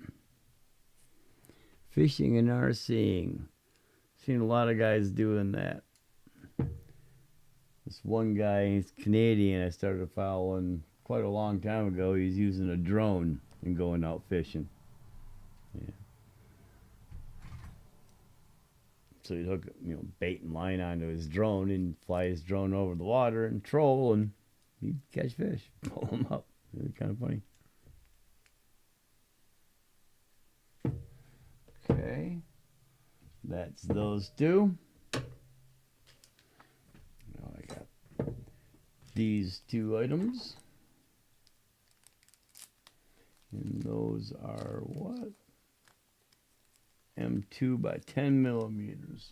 Fishing and RCing. Seen a lot of guys doing that. This one guy, he's Canadian, I started following quite a long time ago. He's using a drone and going out fishing. Yeah. So he'd hook, bait and line onto his drone and fly his drone over the water and troll, and he'd catch fish, pull them up. Really kind of funny. Okay, that's those two. Now I got these two items, and those are what? M2 by 10 millimeters.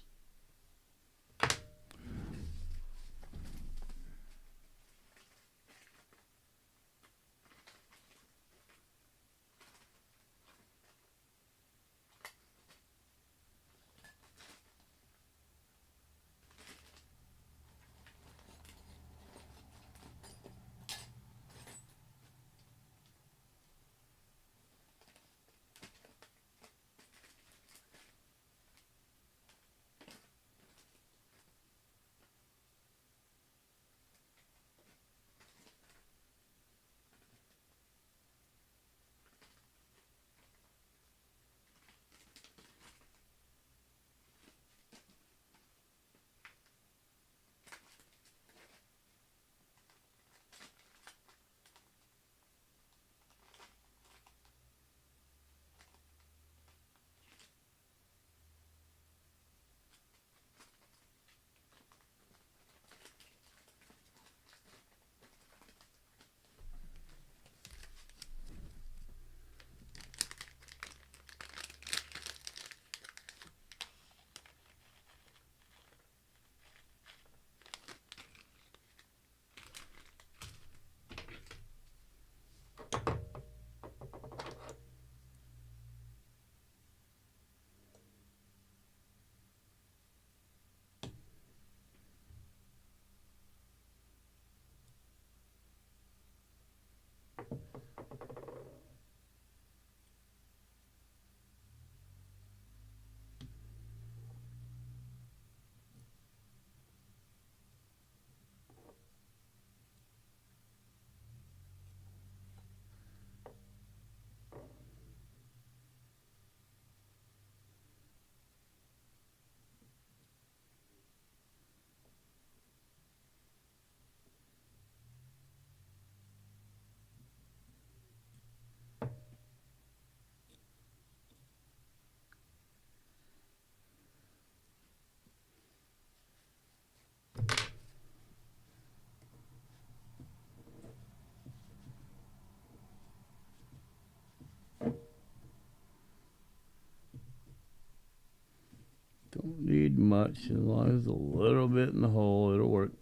Don't need much, as long as a little bit in the hole, it'll work.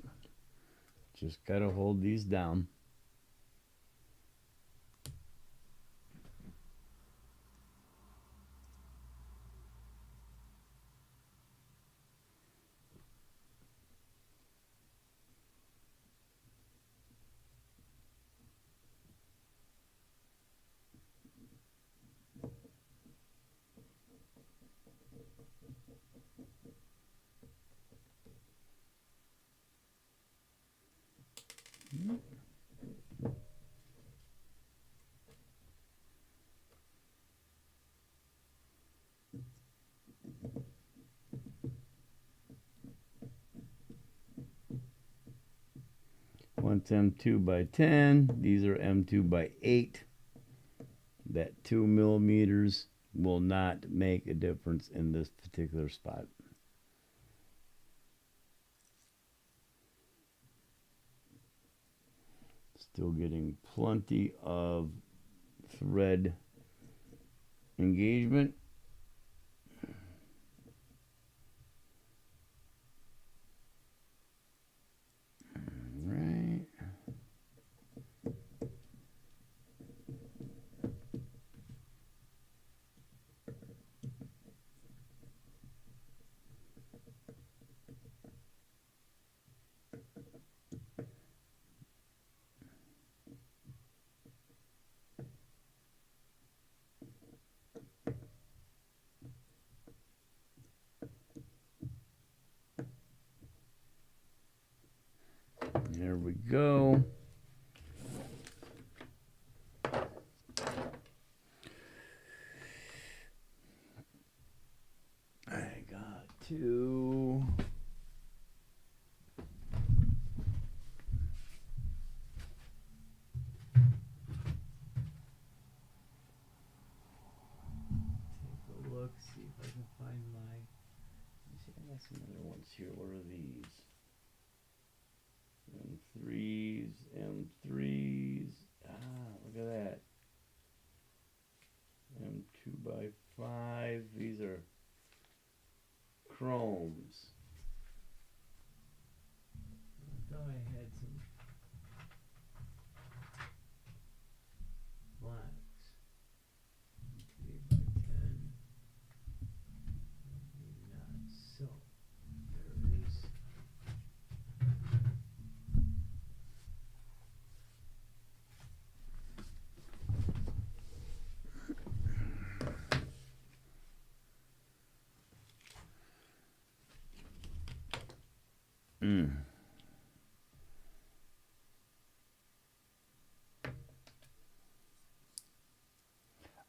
Just gotta hold these down. One's M2 by 10. These are M2 by 8. That 2 millimeters will not make a difference in this particular spot. Still getting plenty of thread engagement. Right. There we go. I got to take a look, see if I can find my. Let me see, I got some other ones here. What are these? M3s. Ah, look at that. M2x5. These are chromes. I thought I had some blacks. 3x10. Maybe not. So, there it is.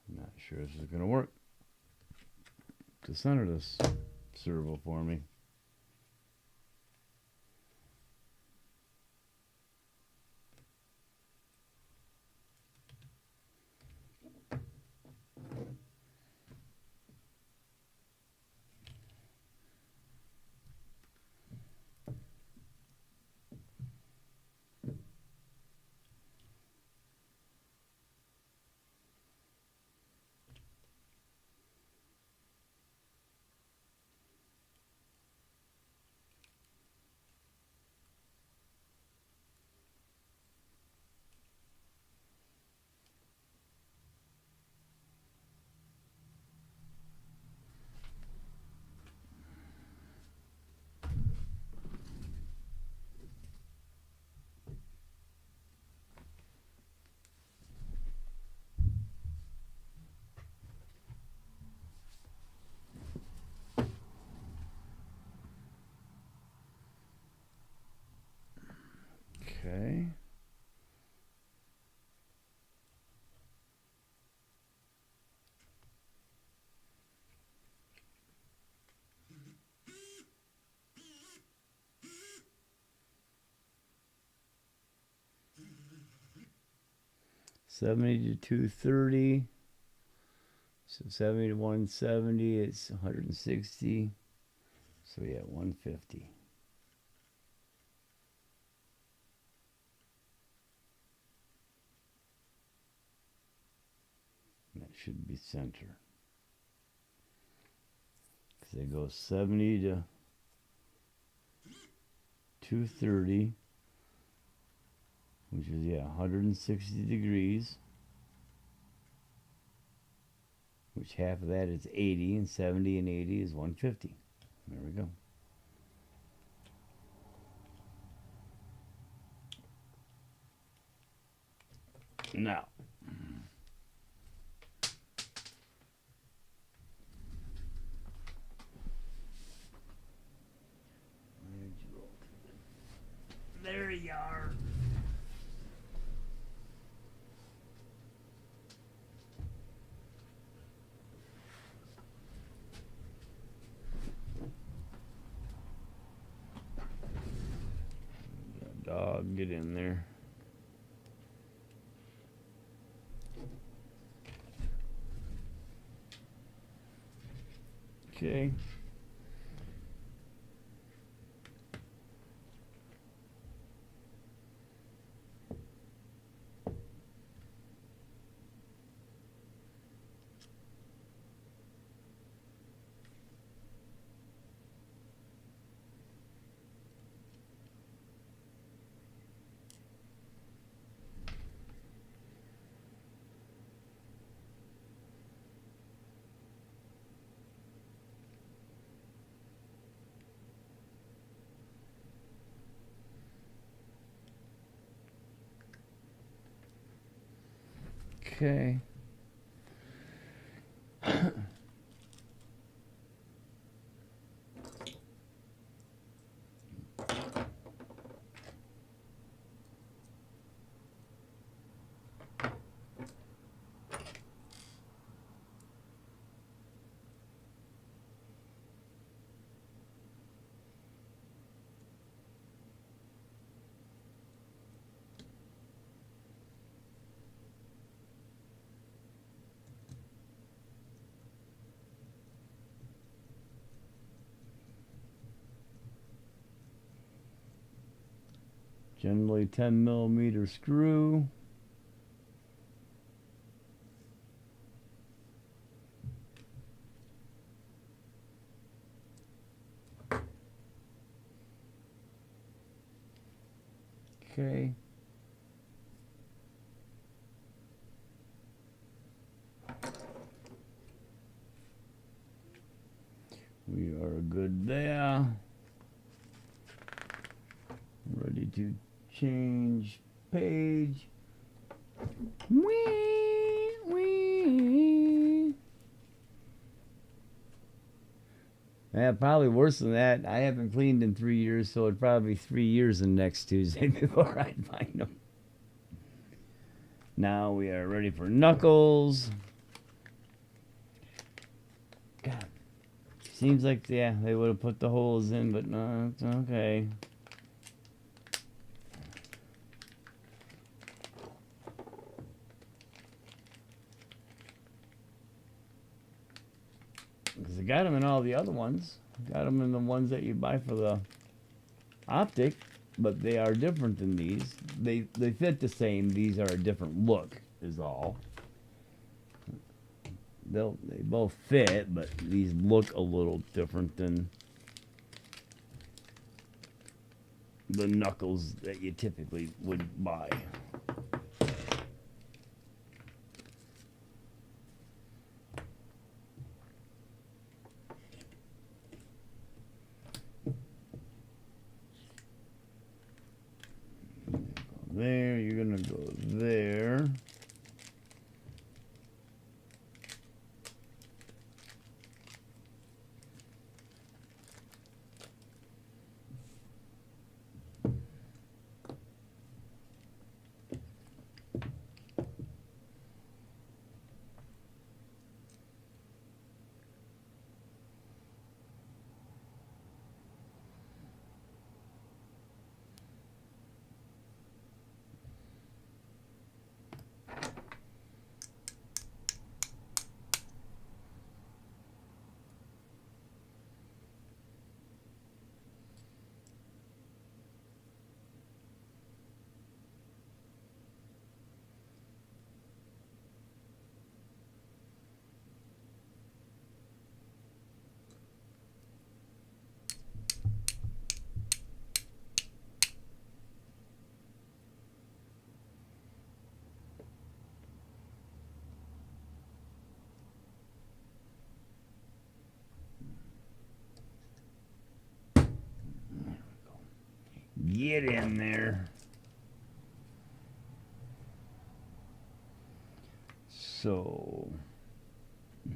I'm not sure this is going to work to center this servo for me. Okay. $70 to $230. So 70 to 170, it's 160. So yeah, 150. That should be center. Because they go 70 to 230, which is, yeah, 160 degrees. Which half of that is 80, and 70 and 80 is 150. There we go. Now, there you are. Dog, get in there. Okay. Okay. Generally 10mm screw. Okay. We are good there. Ready to change page. Wee, wee. Yeah, probably worse than that. I haven't cleaned in 3 years, so it'd probably be 3 years in next Tuesday before I'd find them. Now we are ready for knuckles. God, seems like, yeah, they would have put the holes in, but no, it's okay. Because I got them in all the other ones. Got them in the ones that you buy for the optic, but they are different than these. They fit the same. These are a different look, is all. They both fit, but these look a little different than the knuckles that you typically would buy. There, you're gonna go there. Get in there. So,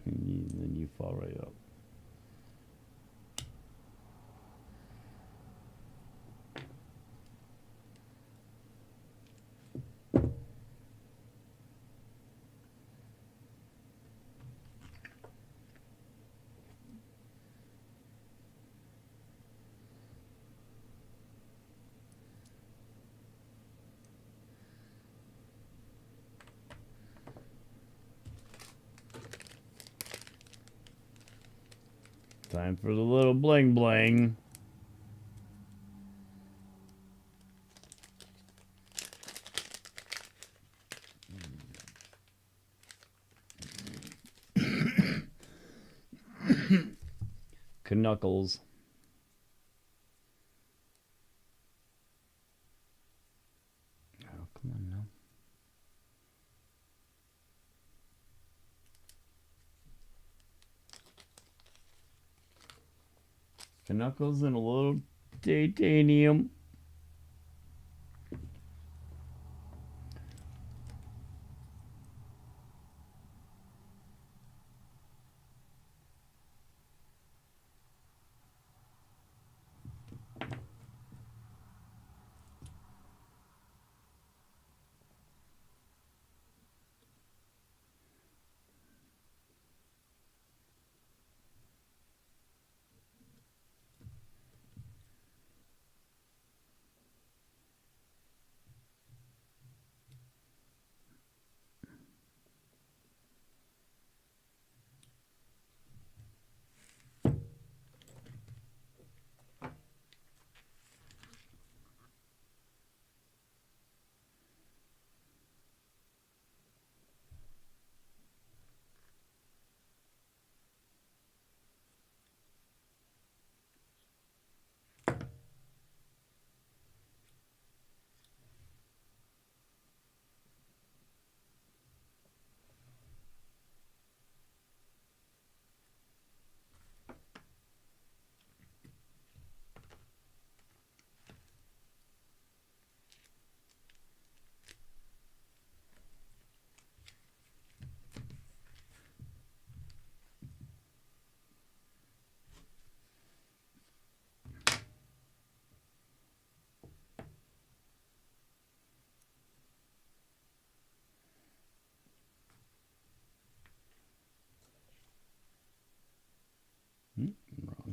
then you fall right up. Time for the little bling bling. Knuckles. Oh, come on now. Knuckles and a little titanium.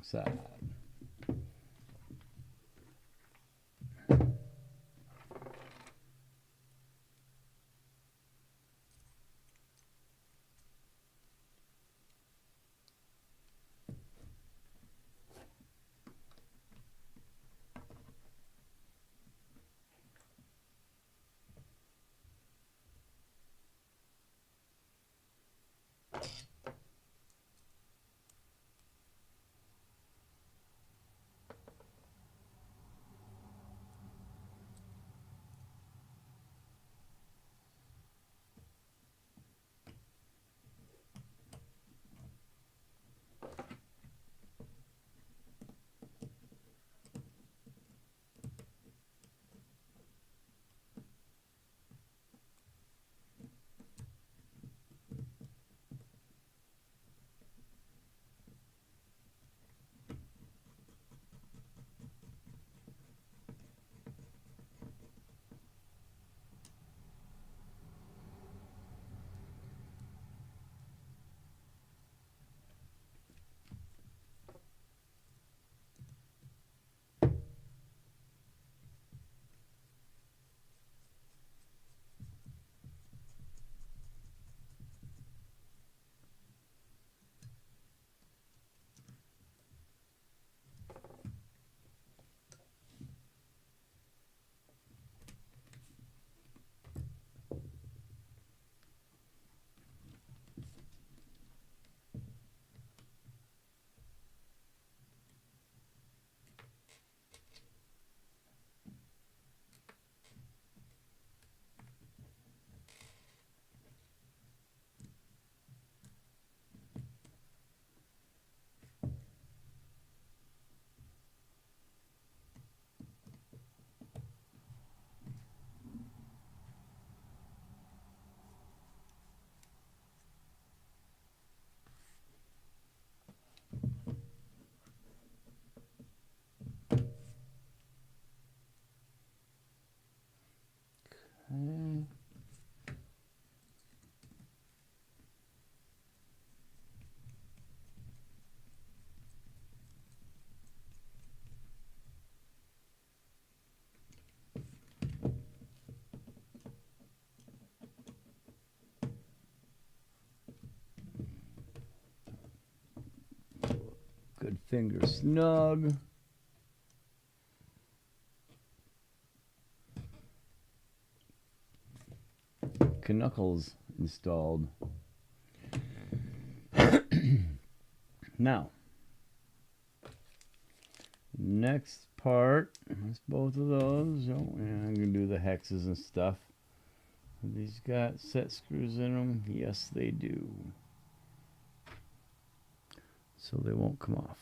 side. Okay. Good finger snug. Knuckles installed. Now, next part, that's both of those. Oh, yeah, I'm going to do the hexes and stuff. Have these got set screws in them? Yes, they do. So they won't come off.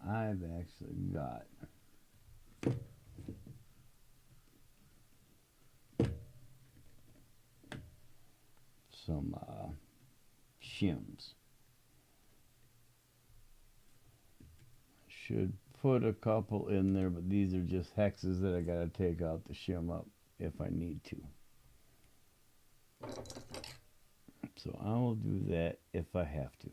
I've actually got some shims. Should put a couple in there, but these are just hexes that I gotta take out the shim up if I need to. So I will do that if I have to.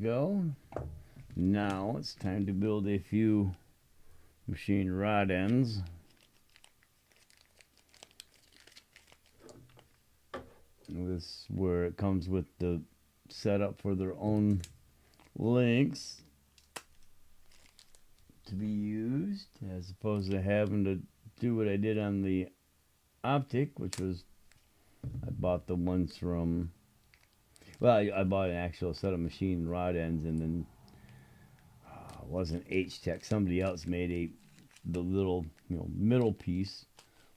go. Now it's time to build a few machine rod ends. This is where it comes with the setup for their own links to be used, as opposed to having to do what I did on the optic, which was I bought the ones from, well, I bought an actual set of machine rod ends, and then it wasn't H10. Somebody else made the little middle piece,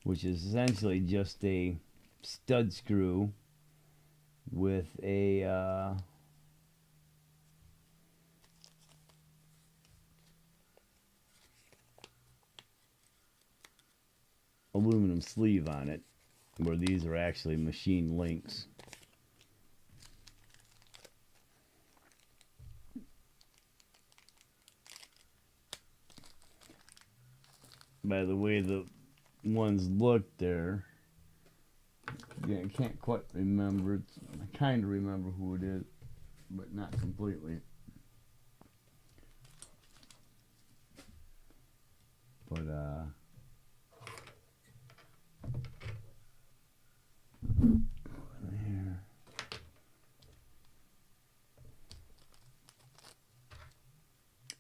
which is essentially just a stud screw with a aluminum sleeve on it, where these are actually machine links. By the way the ones look there, yeah, I can't quite remember. I kind of remember who it is, but not completely. But there.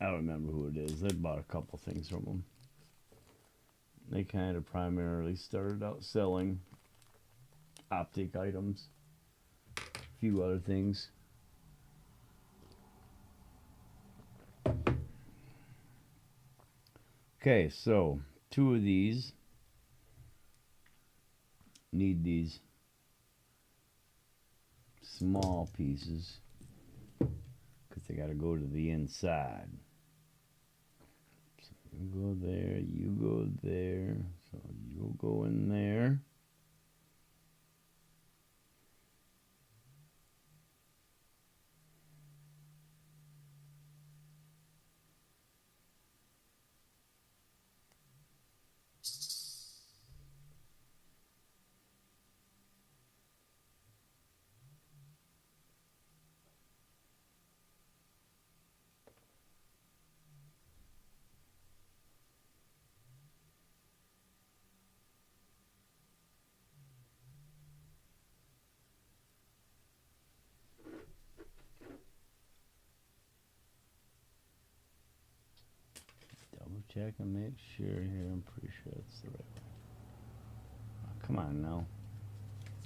I don't remember who it is. I bought a couple things from them. They kind of primarily started out selling optic items, a few other things. Okay, so 2 of these need these small pieces because they got to go to the inside. So you go there, you go there, so you'll go in there. Check and make sure here. I'm pretty sure it's the right way. Oh, come on now.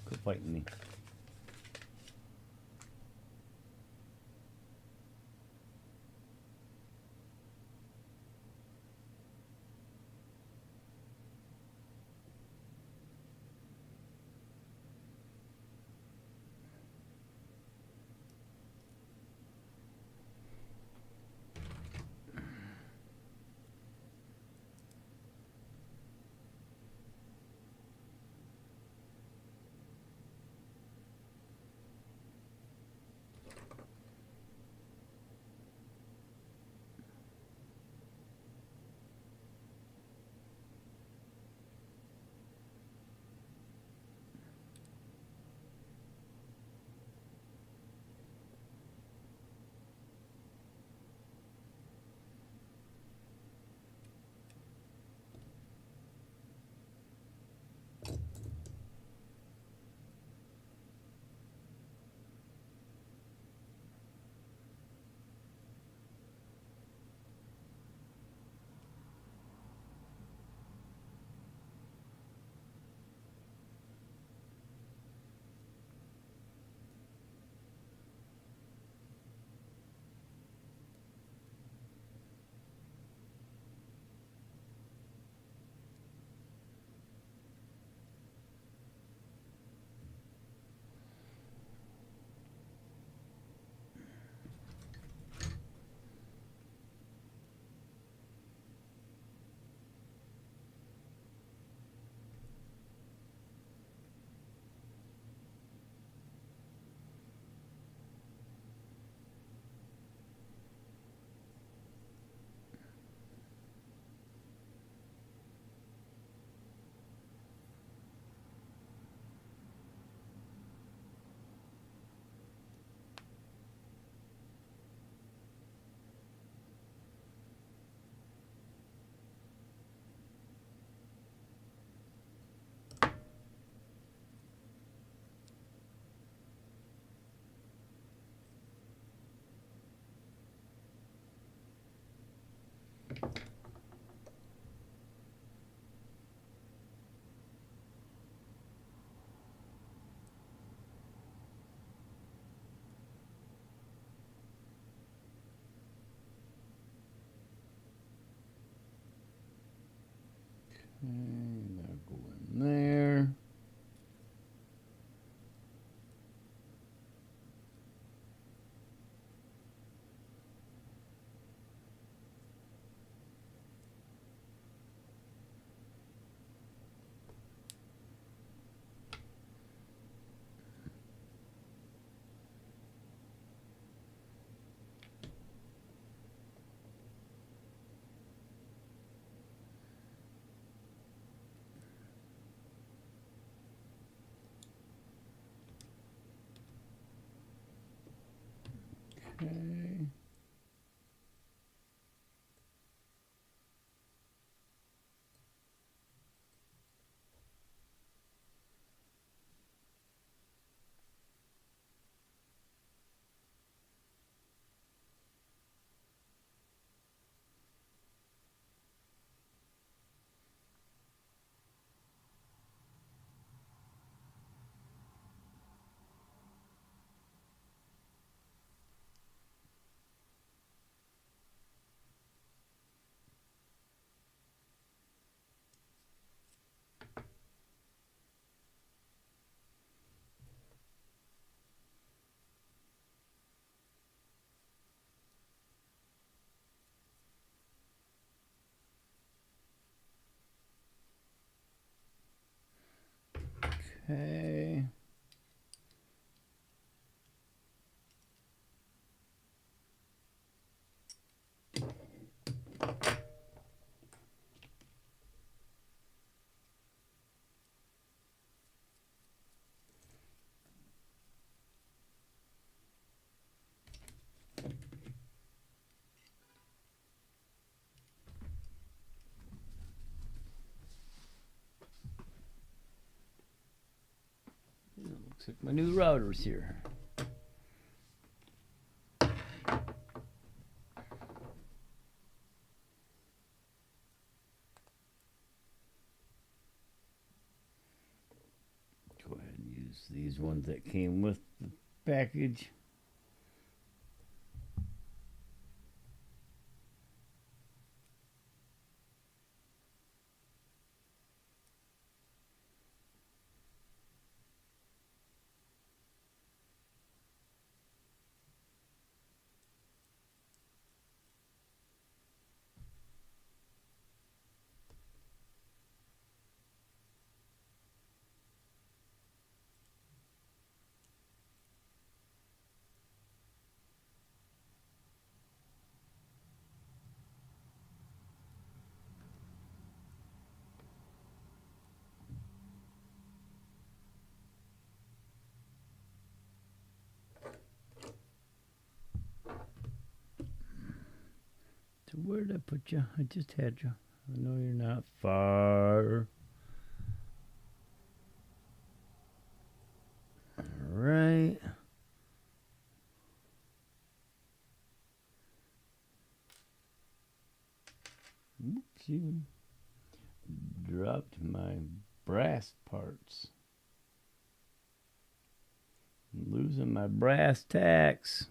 Quit fighting me. That'll go in there. Okay. Okay. Looks like my new router's here. Go ahead and use these ones that came with the package. So where did I put you? I just had you. I know you're not far. All right. Oops, even dropped my brass parts. I'm losing my brass tacks.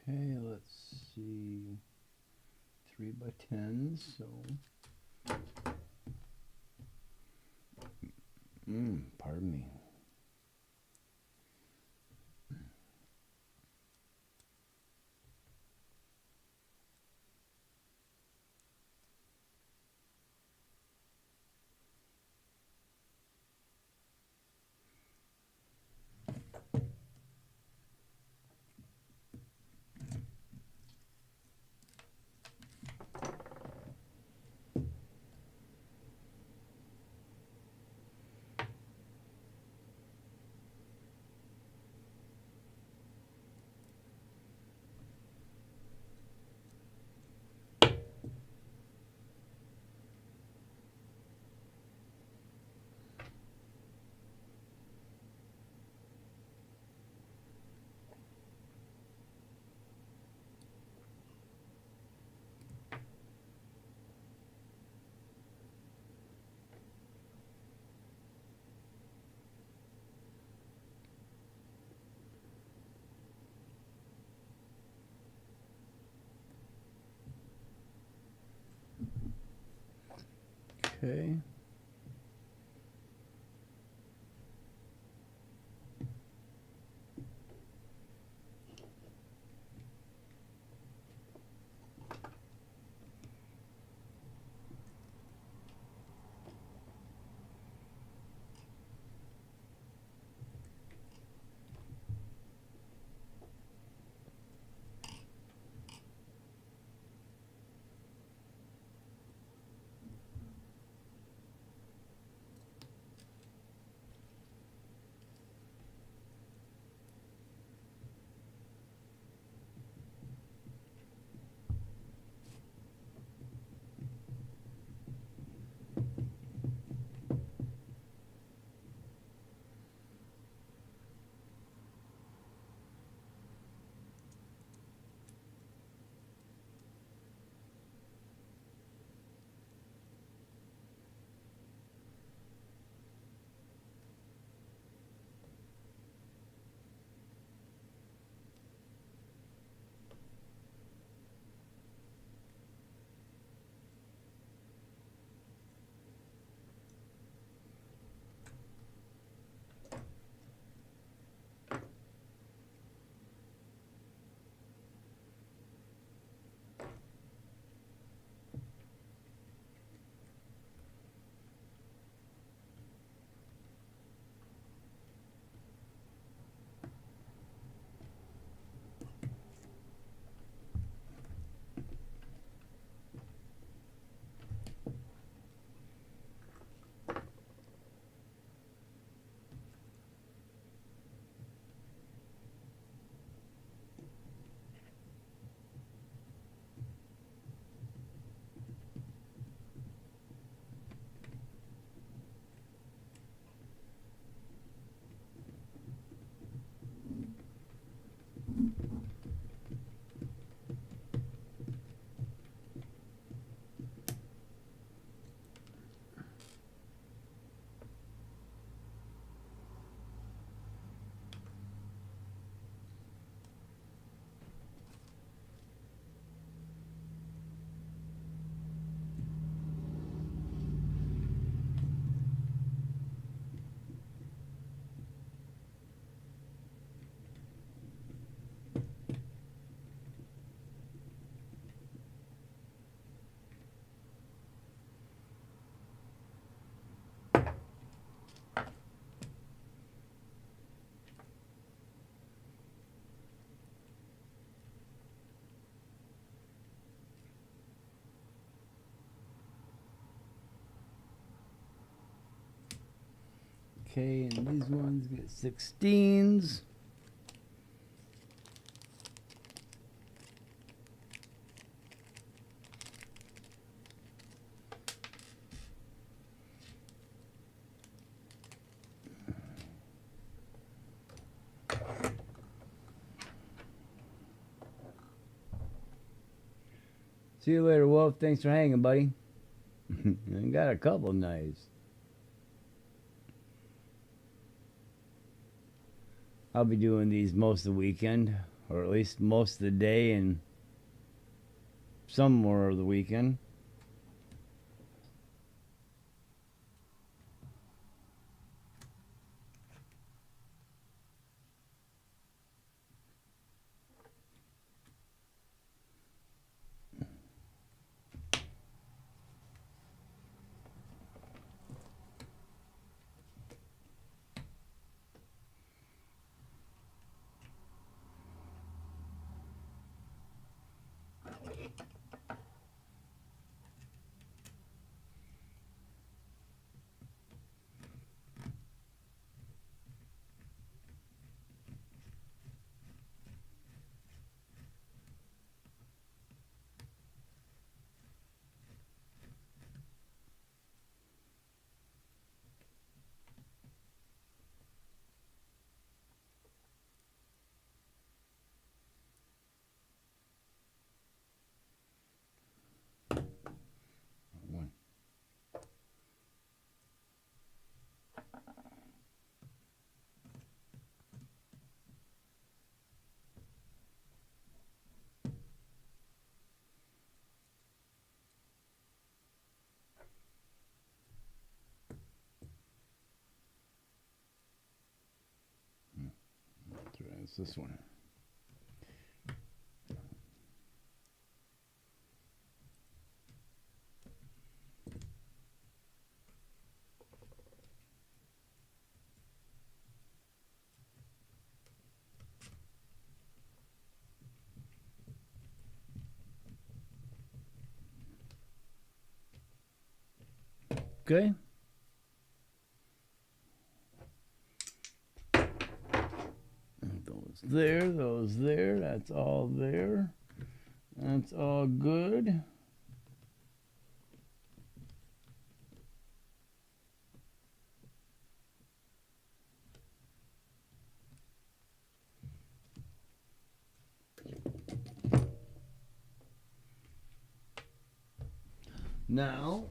Okay, let's see. 3x10s, so. Pardon me. Okay. Okay, and these ones get 16s. See you later, Wolf. Thanks for hanging, buddy. I got a couple knives. I'll be doing these most of the weekend, or at least most of the day and some more of the weekend. It's this one. Okay. Those there, that's all there. That's all good. Now,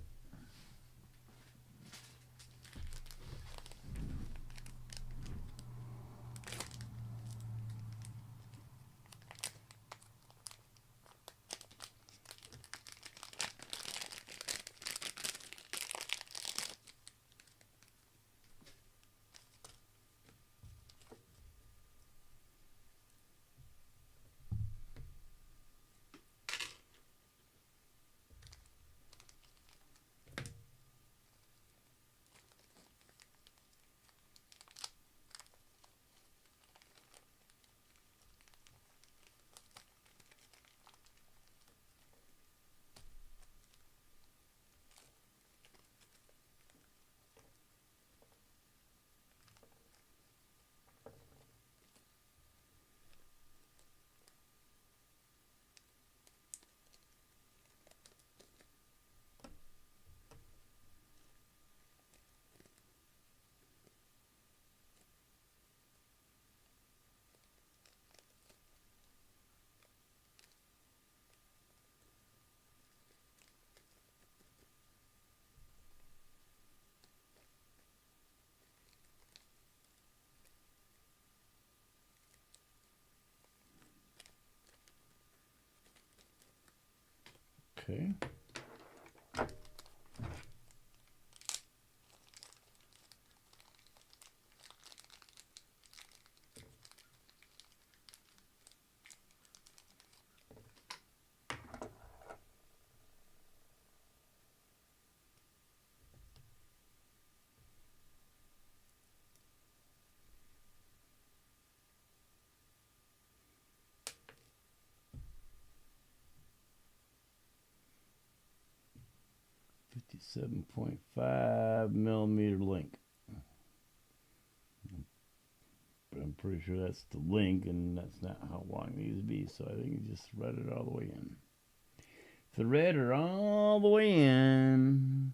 okay. $57.5 millimeter link. But I'm pretty sure that's the link, and that's not how long these be, so I think you just thread it all the way in. Thread it all the way in.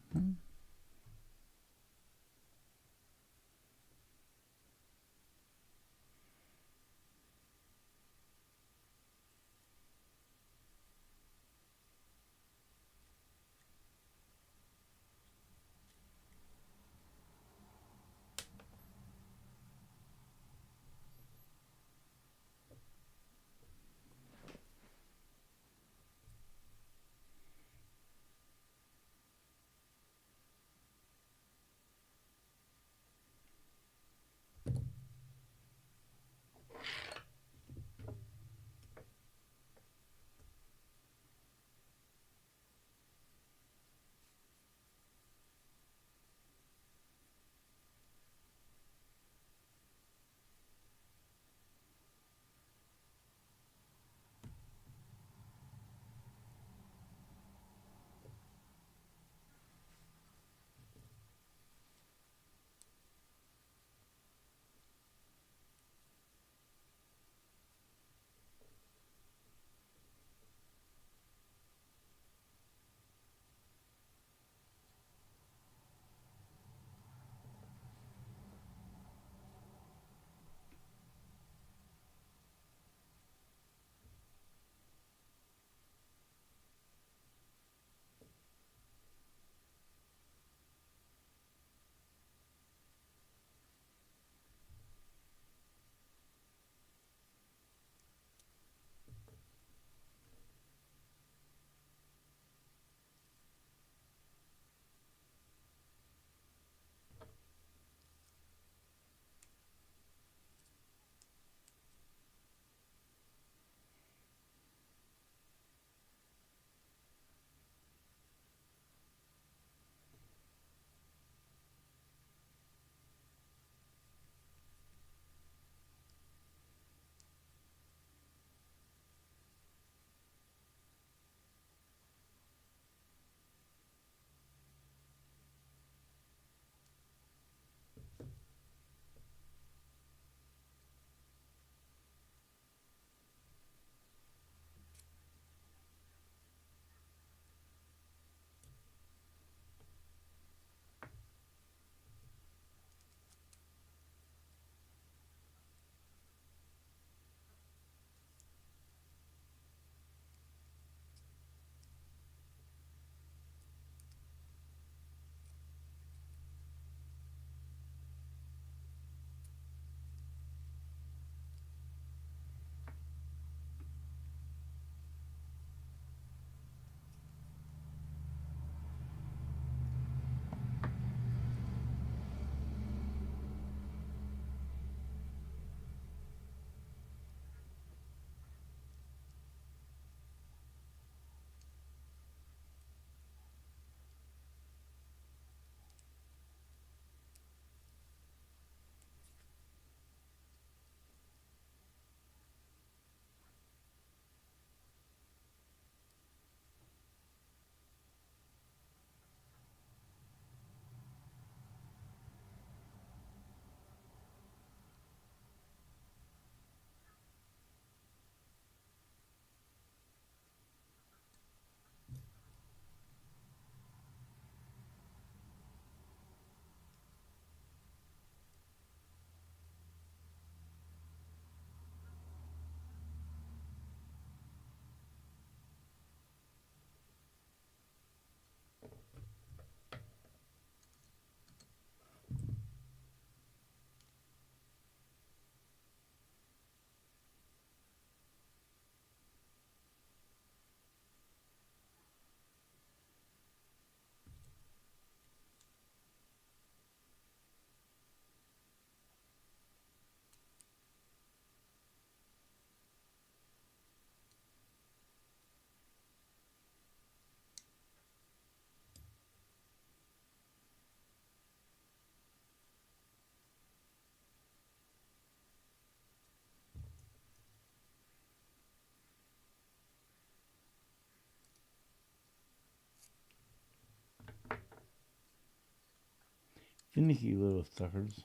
Finicky little suckers.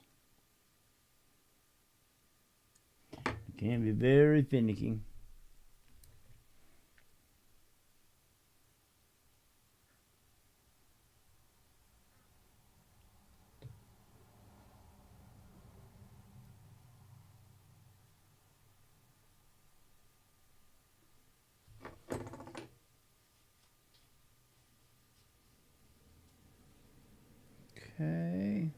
They can be very finicky. Okay.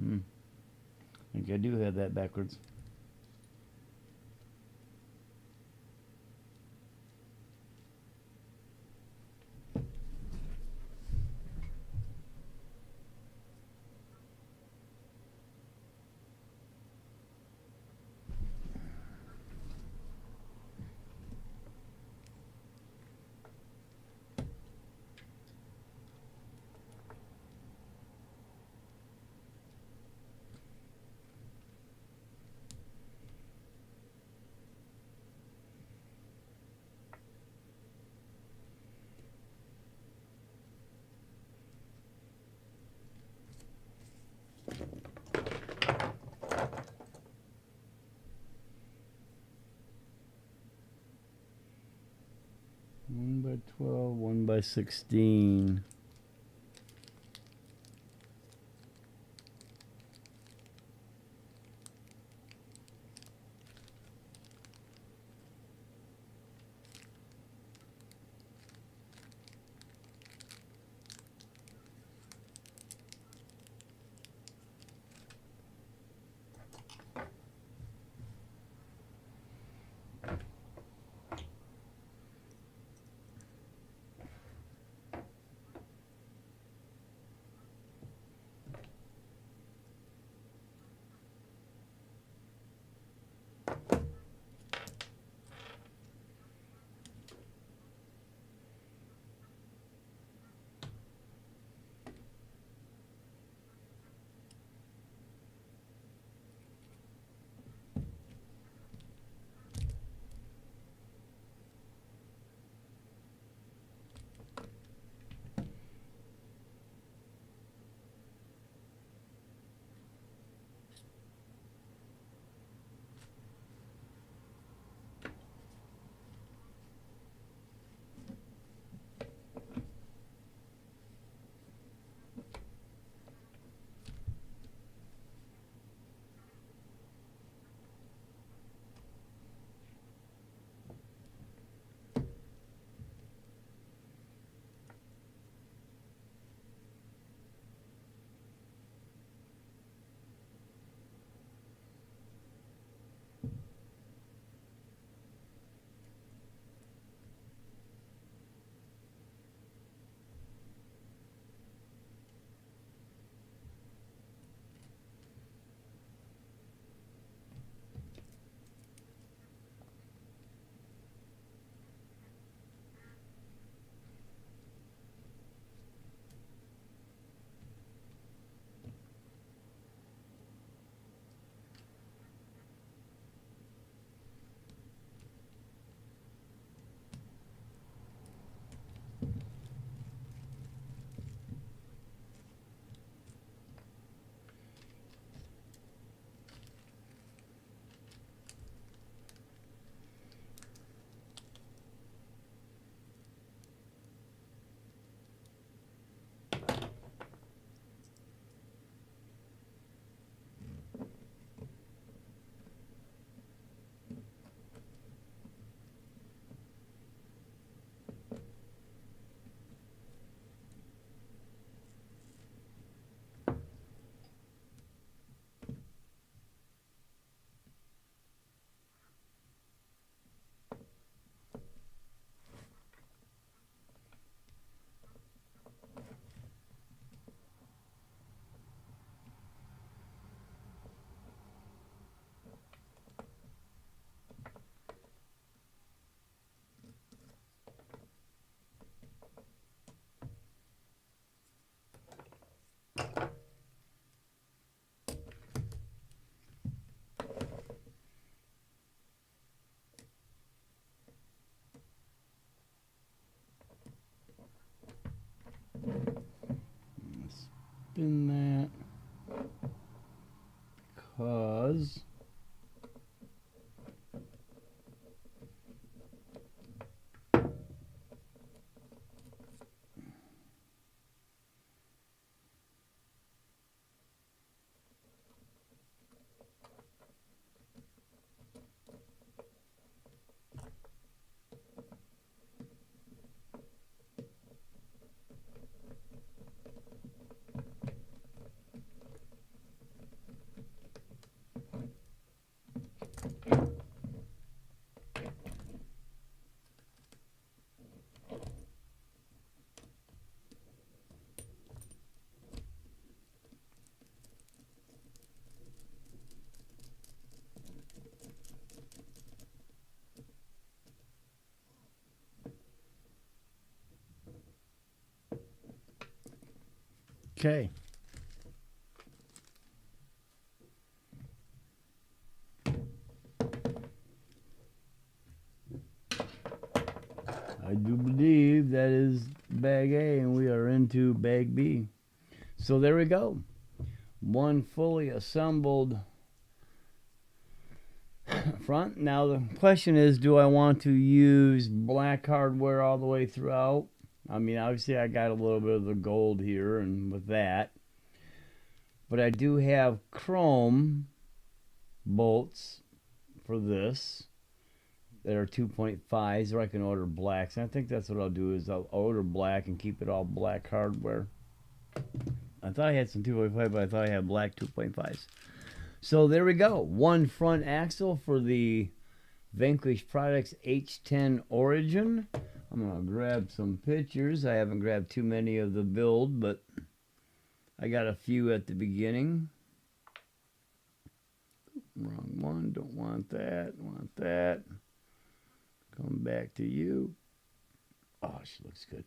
I think I do have that backwards. One by 12, 1 by 16. spin that because okay. I do believe that is bag A and we are into bag B. So there we go. One fully assembled front. Now the question is, do I want to use black hardware all the way throughout? I mean, obviously I got a little bit of the gold here and with that. But I do have chrome bolts for this that are 2.5s, or I can order blacks. And I think that's what I'll do is I'll order black and keep it all black hardware. I thought I had some 2.5, but I thought I had black 2.5s. So there we go. One front axle for the Vanquish Products H10 Origin. I'm going to grab some pictures. I haven't grabbed too many of the build, but I got a few at the beginning. Wrong one. Don't want that. Want that. Come back to you. Oh, she looks good.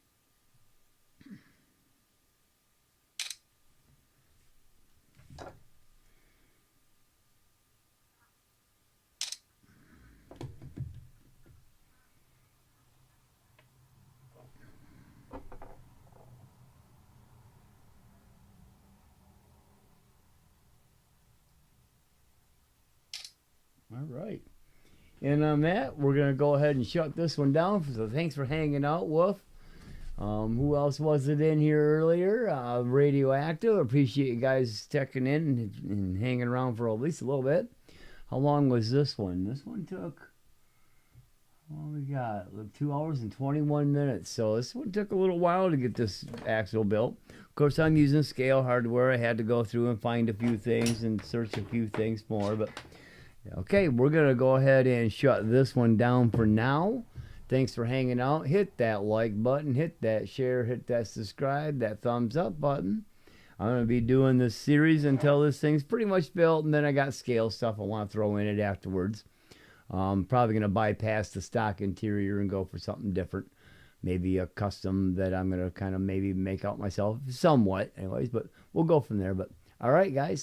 All right. And on that, we're going to go ahead and shut this one down. So thanks for hanging out, Wolf. Who else was it in here earlier? Radioactive. Appreciate you guys checking in and hanging around for at least a little bit. How long was this one? This one took, what we got? 2 hours and 21 minutes. So this one took a little while to get this axle built. Of course, I'm using scale hardware. I had to go through and find a few things and search a few things more. But okay, we're going to go ahead and shut this one down for now. Thanks for hanging out. Hit that like button, hit that share, hit that subscribe, that thumbs up button. I'm going to be doing this series until this thing's pretty much built, and then I got scale stuff I want to throw in it afterwards. Probably going to bypass the stock interior and go for something different. Maybe a custom that I'm going to kind of maybe make out myself somewhat anyways, but we'll go from there. But all right, guys.